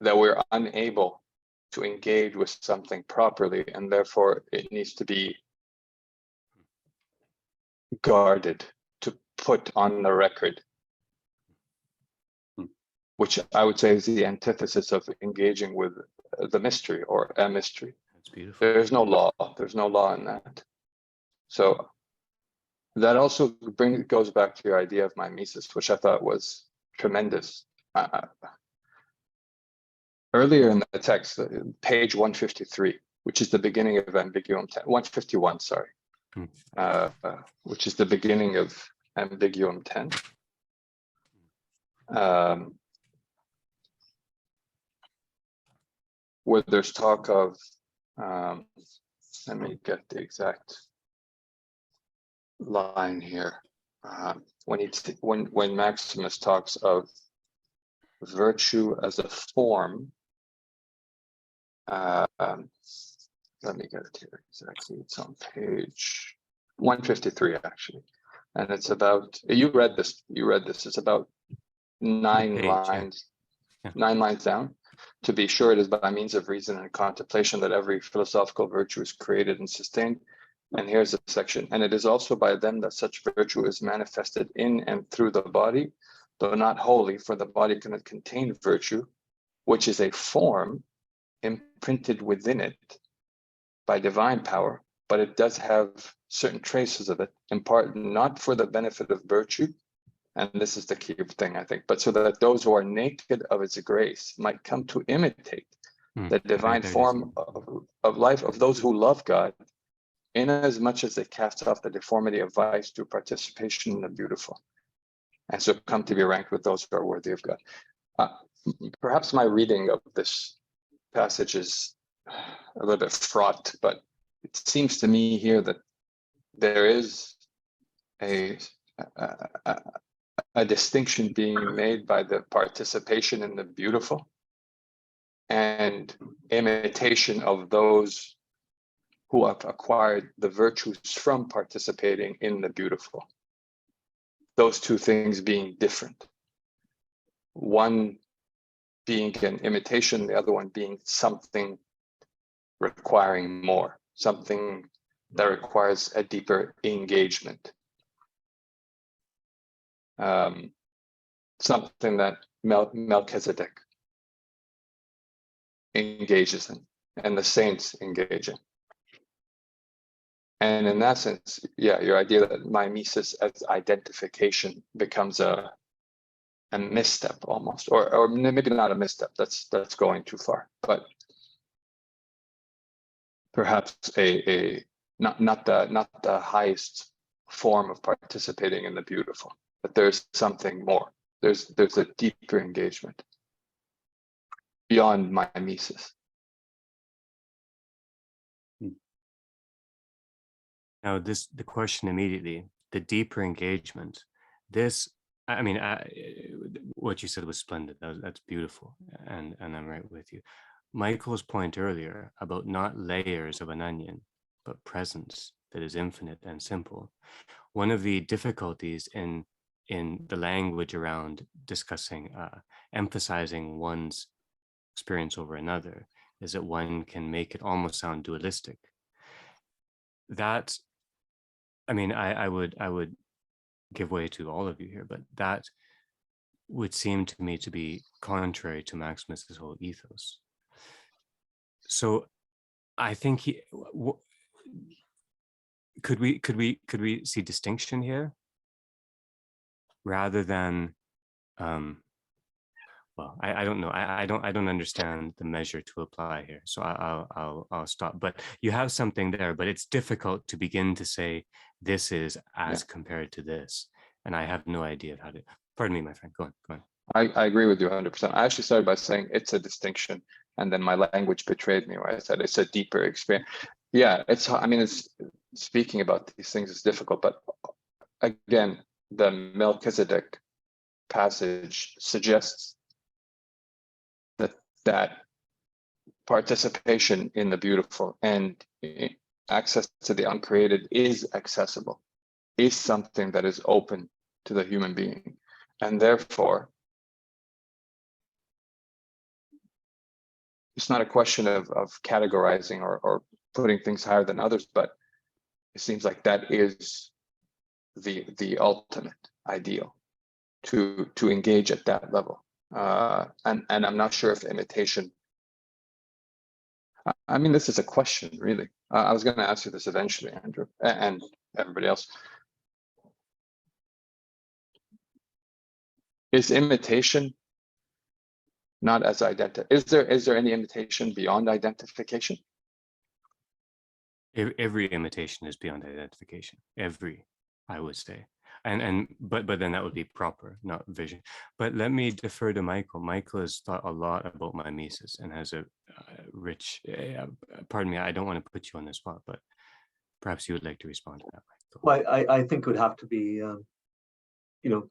C: that we're unable to engage with something properly, and therefore it needs to be guarded, to put on the record, which I would say is the antithesis of engaging with the mystery or a mystery.
A: That's beautiful.
C: There's no law in that. So that also goes back to your idea of mimesis, which I thought was tremendous. Earlier in the text, page 153, which is the beginning of Ambiguum 10, 151, sorry, which is the beginning of Ambiguum 10. Where there's talk of, let me get the exact line here. When Maximus talks of virtue as a form, let me get it here exactly. It's on page 153 actually, and it's about, you read this. It's about 9 lines, 9 lines down. To be sure, it is by means of reason and contemplation that every philosophical virtue is created and sustained. And here's a section. And it is also by them that such virtue is manifested in and through the body, though not wholly, for the body cannot contain virtue, which is a form imprinted within it by divine power, but it does have certain traces of it, in part not for the benefit of virtue, and this is the key thing, I think, but so that those who are naked of its grace might come to imitate the divine form of life of those who love God, inasmuch as they cast off the deformity of vice through participation in the beautiful, and so come to be ranked with those who are worthy of God. Perhaps my reading of this passage is a little bit fraught, but it seems to me here that there is a distinction being made by the participation in the beautiful and imitation of those who have acquired the virtues from participating in the beautiful. Those two things being different. One being an imitation, the other one being something requiring more, something that requires a deeper engagement. Something that Melchizedek engages in, and the saints engage in. And in that sense, yeah, your idea that mimesis as identification becomes a misstep almost, or maybe not a misstep. That's going too far, but perhaps not the highest form of participating in the beautiful. But there's something more. There's a deeper engagement beyond mimesis.
A: Now, the question immediately, the deeper engagement, this I mean, what you said was splendid. That's beautiful, and I'm right with you. Michael's point earlier about not layers of an onion, but presence that is infinite and simple. One of the difficulties in the language around discussing, emphasizing one's experience over another is that one can make it almost sound dualistic. That, I mean, I would give way to all of you here, but that would seem to me to be contrary to Maximus's whole ethos. So I think could we see distinction here rather than well, I don't know. I don't understand the measure to apply here. So I'll stop. But you have something there, but it's difficult to begin to say this is as compared to this. And I have no idea how to, pardon me, my friend, go on.
C: I agree with you 100%. I actually started by saying it's a distinction, and then my language betrayed me where I said it's a deeper experience. Yeah, it's speaking about these things is difficult, but again, the Melchizedek passage suggests that participation in the beautiful and access to the uncreated is accessible, is something that is open to the human being. And therefore, it's not a question of categorizing or putting things higher than others, but it seems like that is the ultimate ideal, to engage at that level. And I'm not sure if imitation, I mean, this is a question, really. I was going to ask you this eventually, Andrew, and everybody else. Is imitation not as is there any imitation beyond identification?
A: Every imitation is beyond identification. Every, I would say. But then that would be proper, not vision. But let me defer to Michael. Michael has thought a lot about mimesis and has a rich, pardon me, I don't want to put you on the spot, but perhaps you would like to respond to that, Michael.
B: Well, I think it would have to be,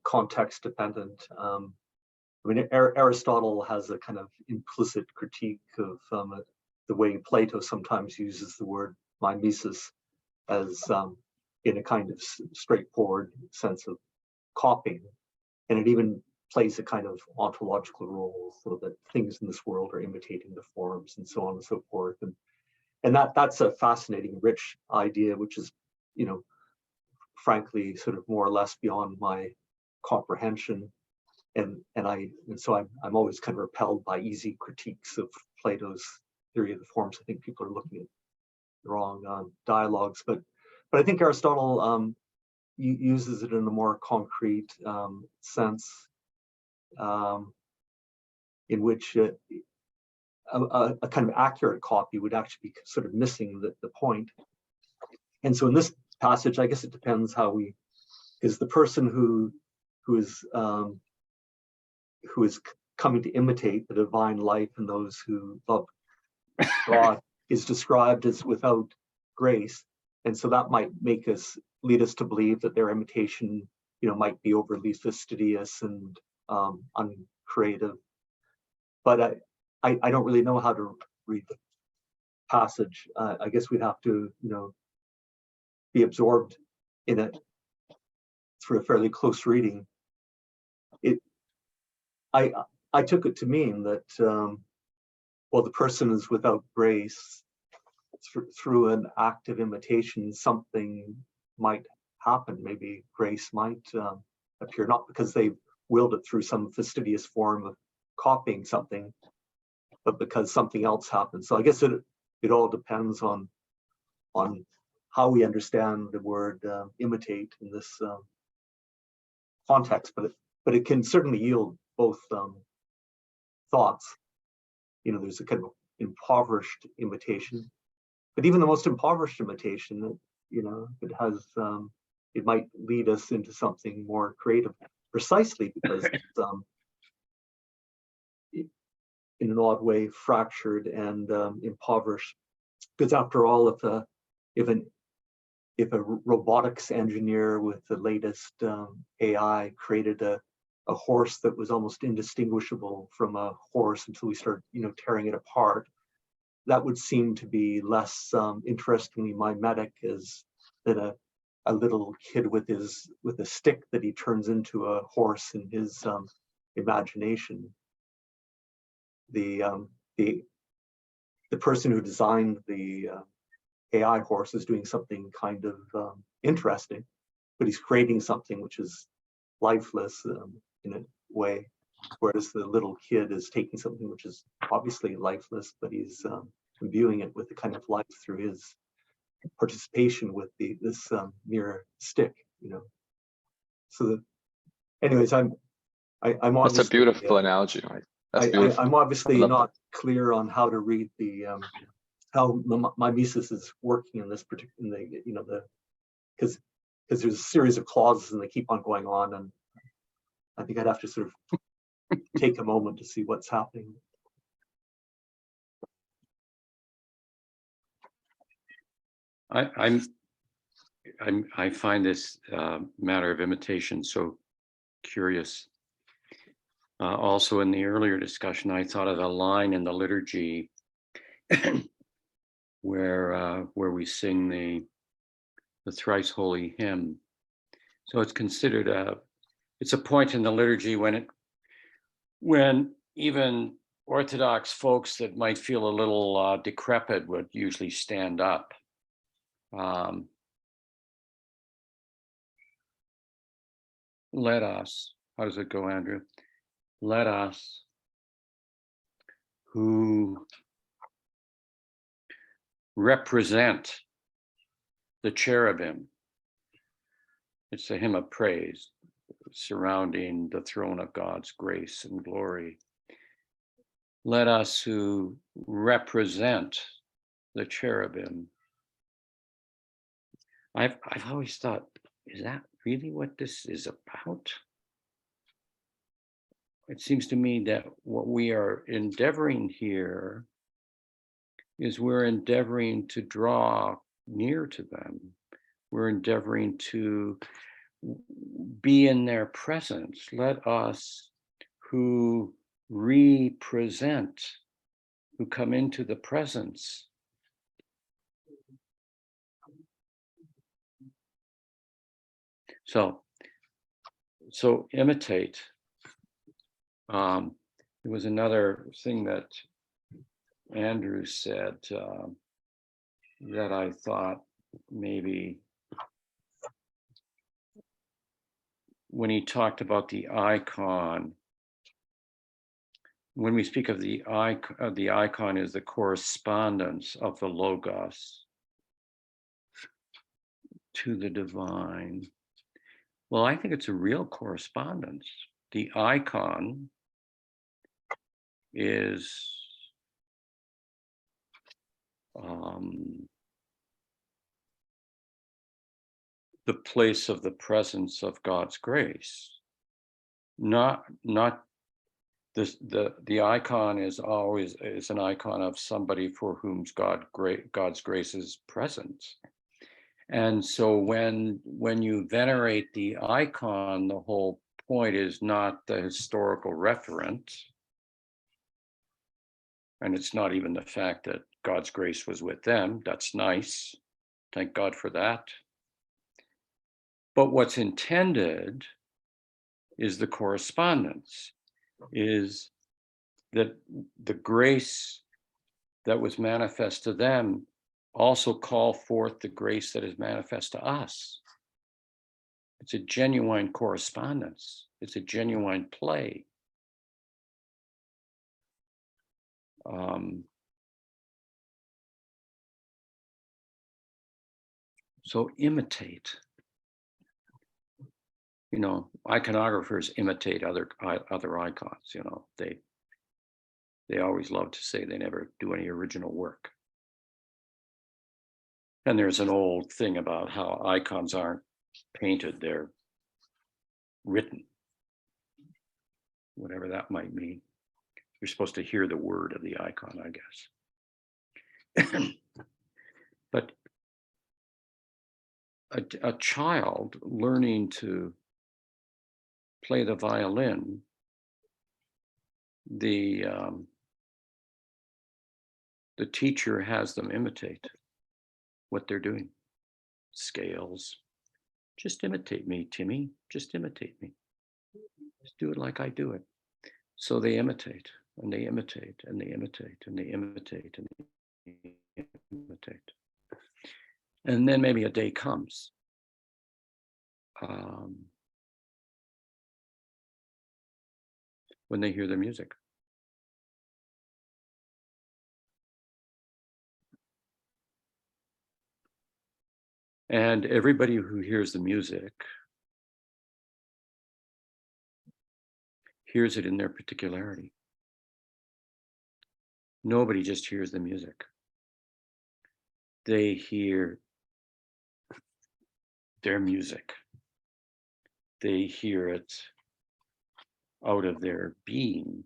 B: context dependent. I mean, Aristotle has a kind of implicit critique of the way Plato sometimes uses the word mimesis as in a kind of straightforward sense of copying. And it even plays a kind of ontological role, so that things in this world are imitating the forms and so on and so forth. And that's a fascinating, rich idea, which is, frankly, sort of more or less beyond my comprehension. And so I'm always kind of repelled by easy critiques of Plato's theory of the forms. I think people are looking at the wrong dialogues, but I think Aristotle uses it in a more concrete sense, in which a kind of accurate copy would actually be sort of missing the point. And so in this passage, I guess it depends how because the person who is coming to imitate the divine life and those who love God is described as without grace. And so that might lead us to believe that their imitation, might be overly fastidious and uncreative. But I don't really know how to read the passage. I guess we'd have to, be absorbed in it through a fairly close reading. I took it to mean that, the person is without grace. Through an act of imitation, something might happen. Maybe grace might appear, not because they willed it through some fastidious form of copying something, but because something else happened. So I guess it all depends on how we understand the word imitate in this context. But it can certainly yield both thoughts. There's a kind of impoverished imitation. But even the most impoverished imitation, it has, it might lead us into something more creative, precisely because it's, in an odd way, fractured and impoverished. Because after all, if a robotics engineer with the latest AI created a a horse that was almost indistinguishable from a horse until we started, tearing it apart. That would seem to be less interestingly mimetic than a little kid with a stick that he turns into a horse in his imagination. The person who designed the AI horse is doing something kind of interesting, but he's creating something which is lifeless in a way, whereas the little kid is taking something which is obviously lifeless, but he's imbuing it with the kind of life through his participation with this mere stick, So that, anyways, I'm
C: That's a beautiful analogy, right? That's beautiful.
B: I'm obviously not clear on how to read the how mimesis is working in this particular, because there's a series of clauses and they keep on going on, and I think I'd have to sort of take a moment to see what's happening.
D: I find this matter of imitation so curious. Also, in the earlier discussion, I thought of a line in the liturgy where we sing the thrice holy hymn. So it's considered it's a point in the liturgy when even Orthodox folks that might feel a little decrepit would usually stand up. Let us, how does it go, Andrew? Let us who represent the cherubim. It's a hymn of praise surrounding the throne of God's grace and glory. Let us who represent the cherubim. I've always thought, is that really what this is about? It seems to me that what we are endeavoring here is we're endeavoring to draw near to them. We're endeavoring to be in their presence. Let us who represent, who come into the presence. So imitate. There was another thing that Andrew said that I thought maybe when he talked about the icon. When we speak of the icon is the correspondence of the Logos to the divine. Well, I think it's a real correspondence. The icon is the place of the presence of God's grace. Not the icon is always an icon of somebody for whom God's grace is present. And so when you venerate the icon, the whole point is not the historical referent. And it's not even the fact that God's grace was with them. That's nice. Thank God for that. But what's intended is the correspondence, is that the grace that was manifest to them also call forth the grace that is manifest to us. It's a genuine correspondence. It's a genuine play. So imitate. Iconographers imitate other icons. They always love to say they never do any original work. And there's an old thing about how icons aren't painted, they're written, whatever that might mean. You're supposed to hear the word of the icon, I guess. But a child learning to play the violin, the teacher has them imitate what they're doing. Scales. Just imitate me, Timmy. Just imitate me. Just do it like I do it. So they imitate, and they imitate, and they imitate, and they imitate, and they imitate. And then maybe a day comes. When they hear the music. And everybody who hears the music hears it in their particularity. Nobody just hears the music. They hear their music. They hear it out of their being.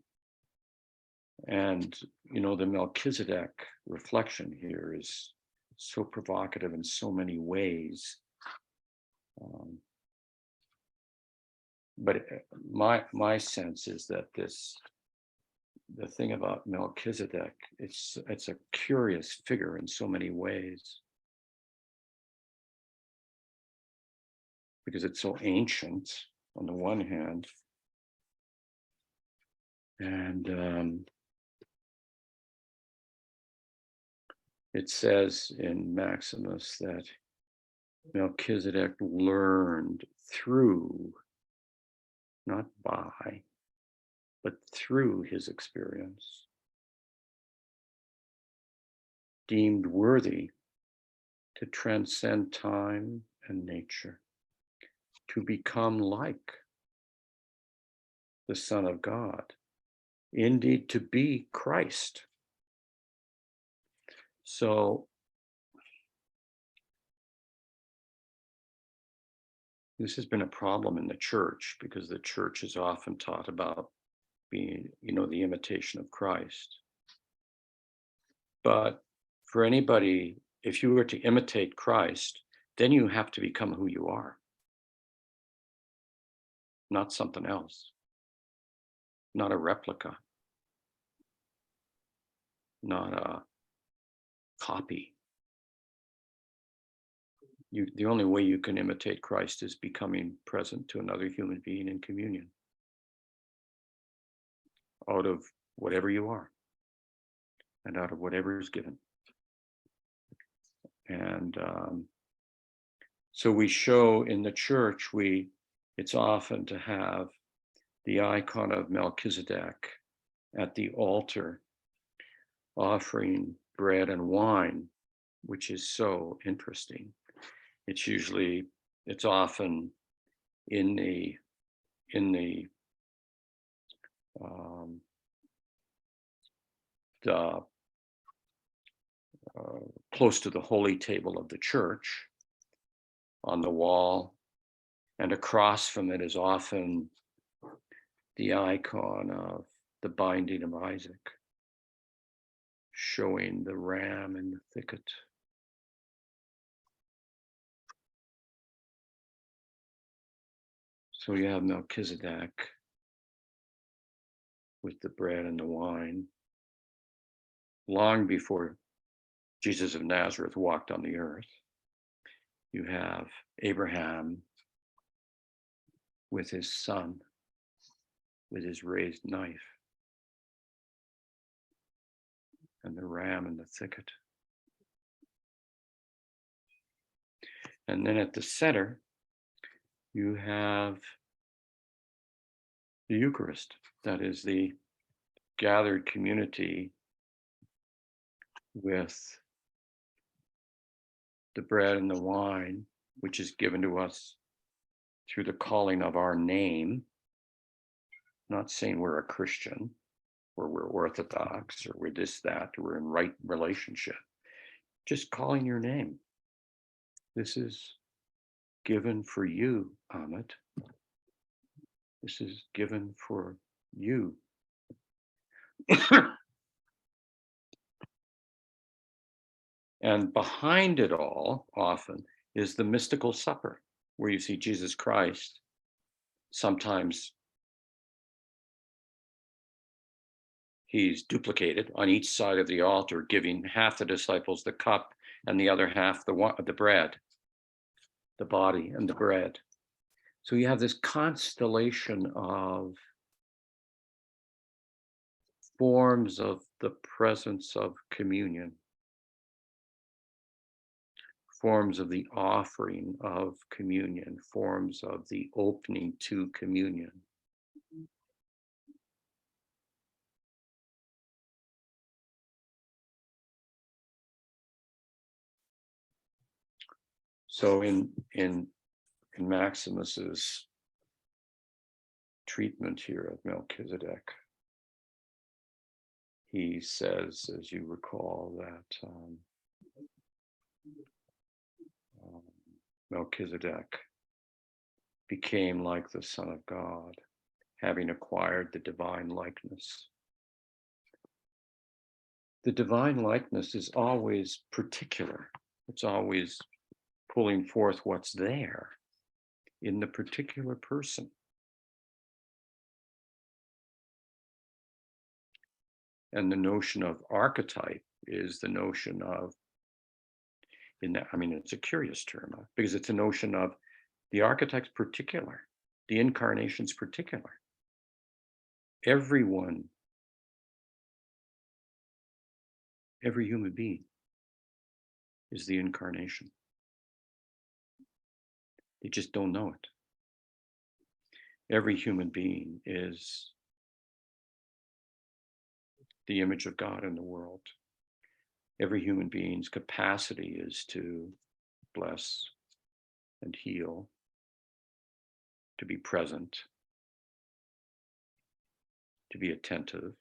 D: And, you know, the Melchizedek reflection here is so provocative in so many ways. But my sense is that the thing about Melchizedek, it's a curious figure in so many ways. Because it's so ancient on the one hand. And it says in Maximus that Melchizedek learned through, not by, but through his experience, deemed worthy to transcend time and nature, to become like the Son of God, indeed to be Christ. So this has been a problem in the church because the church is often taught about being, you know, the imitation of Christ. But for anybody, if you were to imitate Christ, then you have to become who you are, not something else, not a replica, not a copy. The only way you can imitate Christ is becoming present to another human being in communion out of whatever you are and out of whatever is given. And so we show in the church, it's often to have the icon of Melchizedek at the altar offering bread and wine, which is so interesting. It's often in the close to the holy table of the church on the wall, and across from it is often the icon of the binding of Isaac, showing the ram in the thicket. So you have Melchizedek with the bread and the wine, long before Jesus of Nazareth walked on the earth. You have Abraham with his son, with his raised knife, and the ram in the thicket. And then at the center, you have the Eucharist, that is the gathered community with the bread and the wine, which is given to us through the calling of our name. Not saying we're a Christian, or we're Orthodox, or we're this, that, or we're in right relationship. Just calling your name. This is given for you, Amit. This is given for you. And behind it all, often, is the mystical supper, where you see Jesus Christ sometimes he's duplicated on each side of the altar, giving half the disciples the cup and the other half the bread, the body and the bread. So you have this constellation of forms of the presence of communion, forms of the offering of communion, forms of the opening to communion. So in Maximos's treatment here of Melchizedek, he says, as you recall, that Melchizedek became like the Son of God, having acquired the divine likeness. The divine likeness is always particular. It's always pulling forth what's there in the particular person. And the notion of archetype is the notion of, it's a curious term, because it's a notion of the archetype's particular, the incarnation's particular. Everyone, every human being is the incarnation. They just don't know it. Every human being is the image of God in the world. Every human being's capacity is to bless and heal, to be present, to be attentive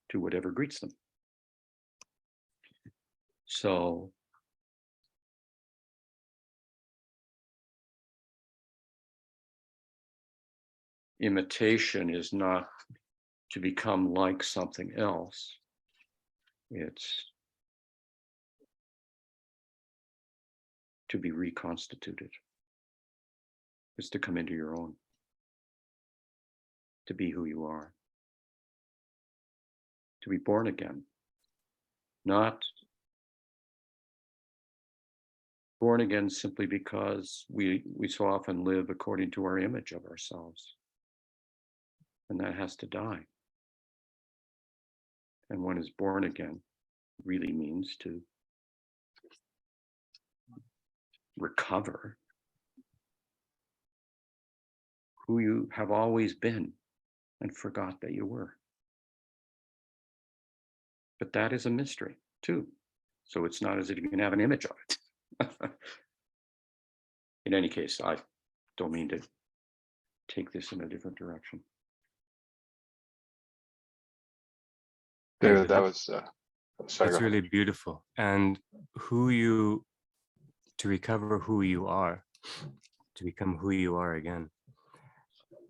D: to whatever greets them. So imitation is not to become like something else. It's to be reconstituted. It's to come into your own, to be who you are, to be born again, not born again simply because we so often live according to our image of ourselves. And that has to die. And one is born again really means to recover who you have always been and forgot that you were. But that is a mystery too. So it's not as if you can have an image of it. In any case, I don't mean to take this in a different direction.
C: David, that was sorry.
A: That's really beautiful. And to recover who you are, to become who you are again,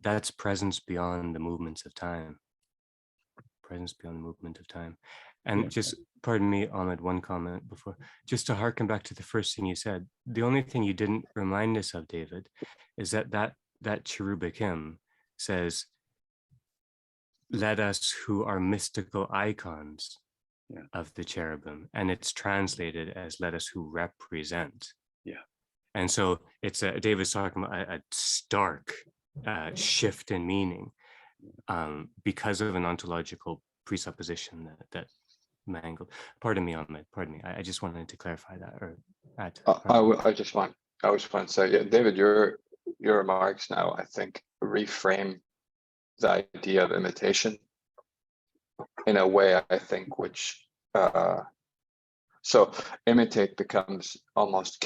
A: that's presence beyond the movements of time. Presence beyond the movement of time. And just, pardon me, Ahmed, one comment before, just to harken back to the first thing you said, the only thing you didn't remind us of, David, is that cherubic hymn says, let us who are mystical icons of the cherubim, and it's translated as let us who represent.
D: Yeah.
A: And so it's David's talking about a stark shift in meaning because of an ontological presupposition that mangled. Pardon me, Ahmed, pardon me. I just wanted to clarify that or add.
C: I just want to say, yeah, David, your remarks now, I think, reframe the idea of imitation in a way, I think, which so imitate becomes almost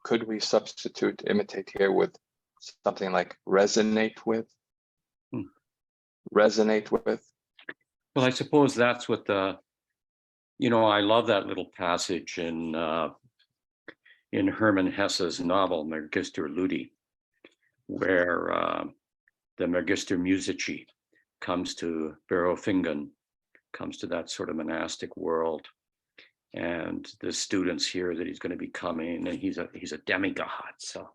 C: could we substitute imitate here with something like resonate with? Resonate with?
D: Well, I suppose that's what I love that little passage in Hermann Hesse's novel Magister Ludi, where the Magister Musici comes to Berofingen, comes to that sort of monastic world, And the students hear that he's going to be coming, and he's a demigod. So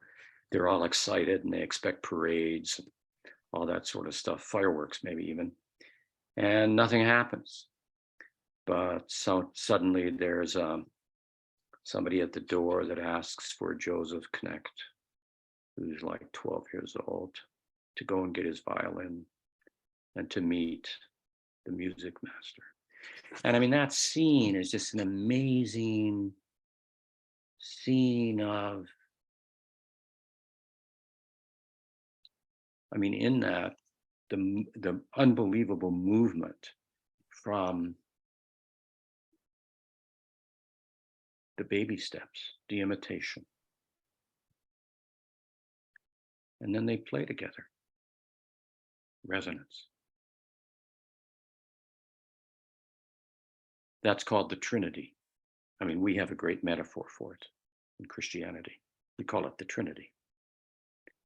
D: they're all excited, and they expect parades, and all that sort of stuff, fireworks maybe even. And nothing happens. But so suddenly there's somebody at the door that asks for Joseph Knecht, who's like 12 years old, to go and get his violin and to meet the music master. And I mean, that scene is just an amazing scene of, I mean, in that, the unbelievable movement from the baby steps, the imitation. And then they play together. Resonance. That's called the Trinity. I mean, we have a great metaphor for it in Christianity. We call it the Trinity.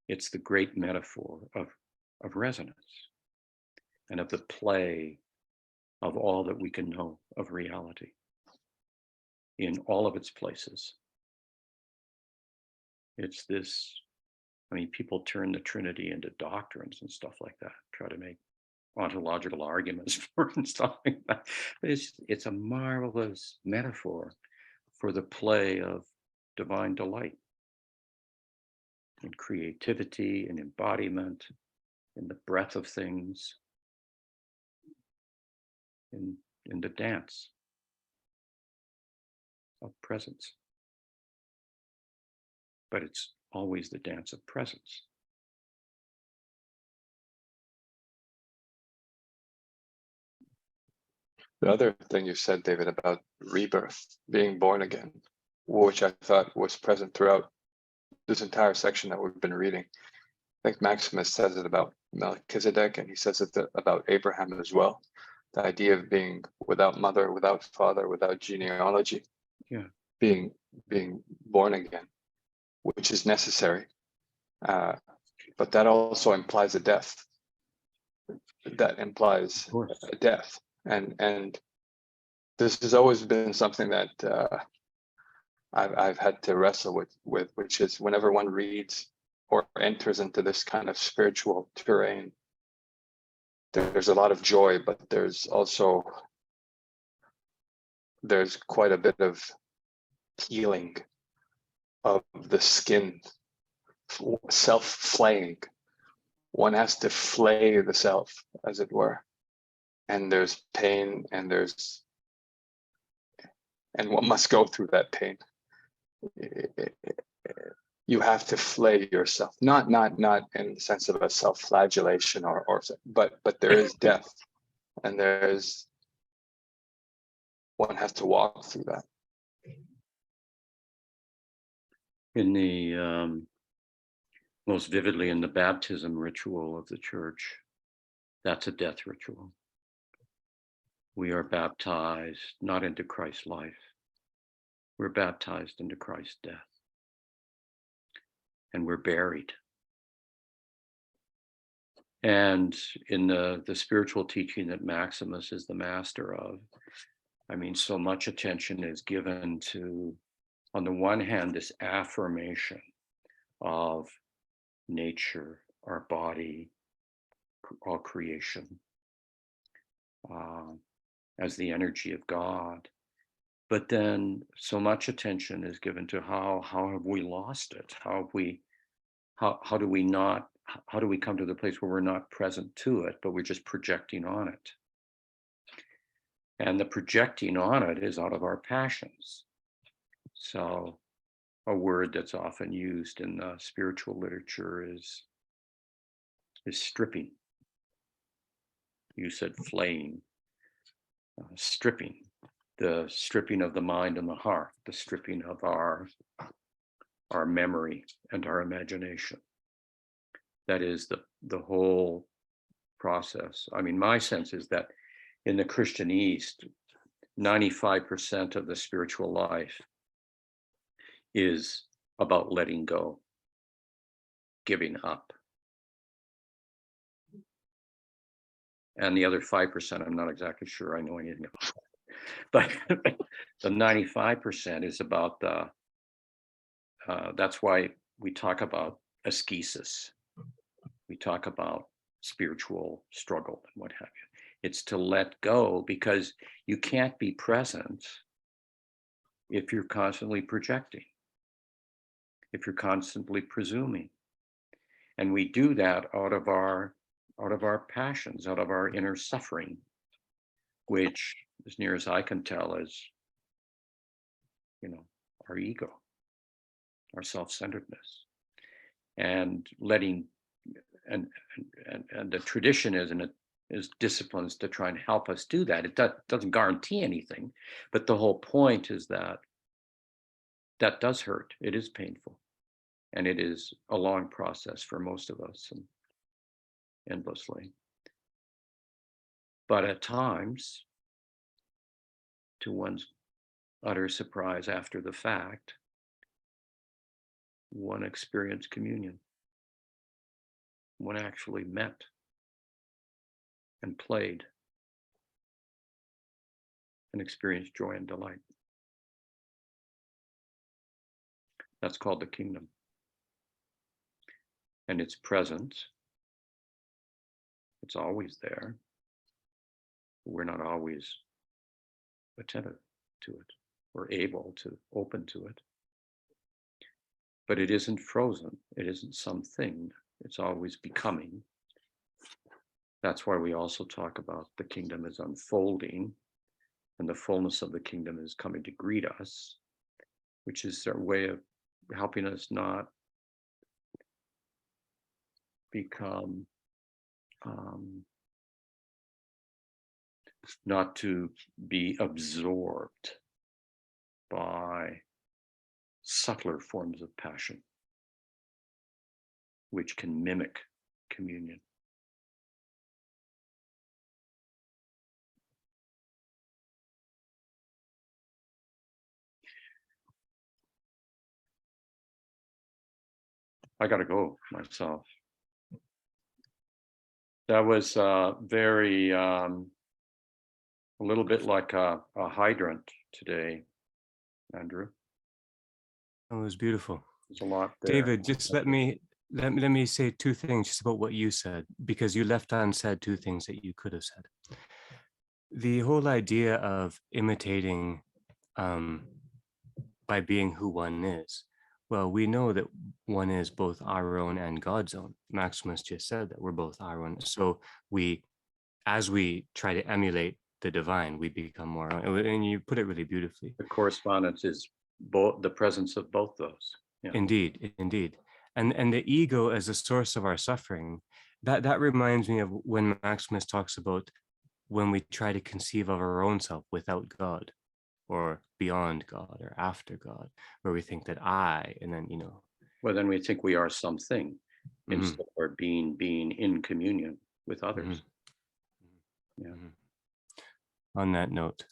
D: It's the great metaphor of resonance and of the play of all that we can know of reality in all of its places. It's this, I mean, people turn the Trinity into doctrines and stuff like that, try to make ontological arguments for it and stuff like that. But it's a marvelous metaphor for the play of divine delight in creativity and embodiment, in the breath of things, in the dance of presence. But it's always the dance of presence.
C: The other thing you said, David, about rebirth, being born again, which I thought was present throughout this entire section that we've been reading. I think Maximus says it about Melchizedek, and he says it about Abraham as well. The idea of being without mother, without father, without genealogy, being born again, which is necessary. But that also implies a death. That implies a death. And this has always been something that I've had to wrestle with, which is whenever one reads or enters into this kind of spiritual terrain, there's a lot of joy, but there's quite a bit of peeling of the skin, self-flaying. One has to flay the self, as it were. And there's pain, and one must go through that pain. You have to flay yourself, not in the sense of a self-flagellation but there is death, and one has to walk through that.
D: In the most vividly in the baptism ritual of the church, that's a death ritual. We are baptized not into Christ's life, we're baptized into Christ's death. And we're buried. And in the spiritual teaching that Maximus is the master of, I mean, so much attention is given to, on the one hand, this affirmation of nature, our body, all creation, as the energy of God. But then so much attention is given to how have we lost it? How do we come to the place where we're not present to it, but we're just projecting on it? And the projecting on it is out of our passions. So a word that's often used in the spiritual literature is stripping. You said flaying, stripping. The stripping of the mind and the heart, the stripping of our memory and our imagination. That is the whole process. I mean, my sense is that in the Christian East, 95% of the spiritual life is about letting go, giving up. And the other 5%, I'm not exactly sure I know anything about. But the 95% is about the, that's why we talk about ascesis. We talk about spiritual struggle and what have you. It's to let go, because you can't be present if you're constantly projecting, if you're constantly presuming. And we do that out of our passions, out of our inner suffering, which, as near as I can tell, is, our ego, our self-centeredness, and letting, and the tradition is disciplines to try and help us do that. It doesn't guarantee anything, but the whole point is that does hurt. It is painful, and it is a long process for most of us, and endlessly. But at times, to one's utter surprise after the fact, one experienced communion. One actually met and played and experienced joy and delight. That's called the kingdom. And it's present. It's always there. We're not always attentive to it or able to open to it. But it isn't frozen. It isn't something. It's always becoming. That's why we also talk about the kingdom is unfolding, and the fullness of the kingdom is coming to greet us, which is our way of helping us not become, not to be absorbed by subtler forms of passion, which can mimic communion. I gotta go myself. That was very, a little bit like a hydrant today, Andrew.
A: That was beautiful.
D: There's a lot there.
A: David, just let me say two things just about what you said, because you left unsaid two things that you could have said. The whole idea of imitating by being who one is. Well, we know that one is both our own and God's own. Maximus just said that we're both our own. So as we try to emulate the divine, we become more, and you put it really beautifully.
D: The correspondence is both the presence of both those. Yeah.
A: Indeed. And the ego as a source of our suffering, that reminds me of when Maximus talks about when we try to conceive of our own self without God, or beyond God, or after God, where we think that I, and then,
D: Well, then we think we are something, instead of being in communion with others. Yeah.
A: On that note,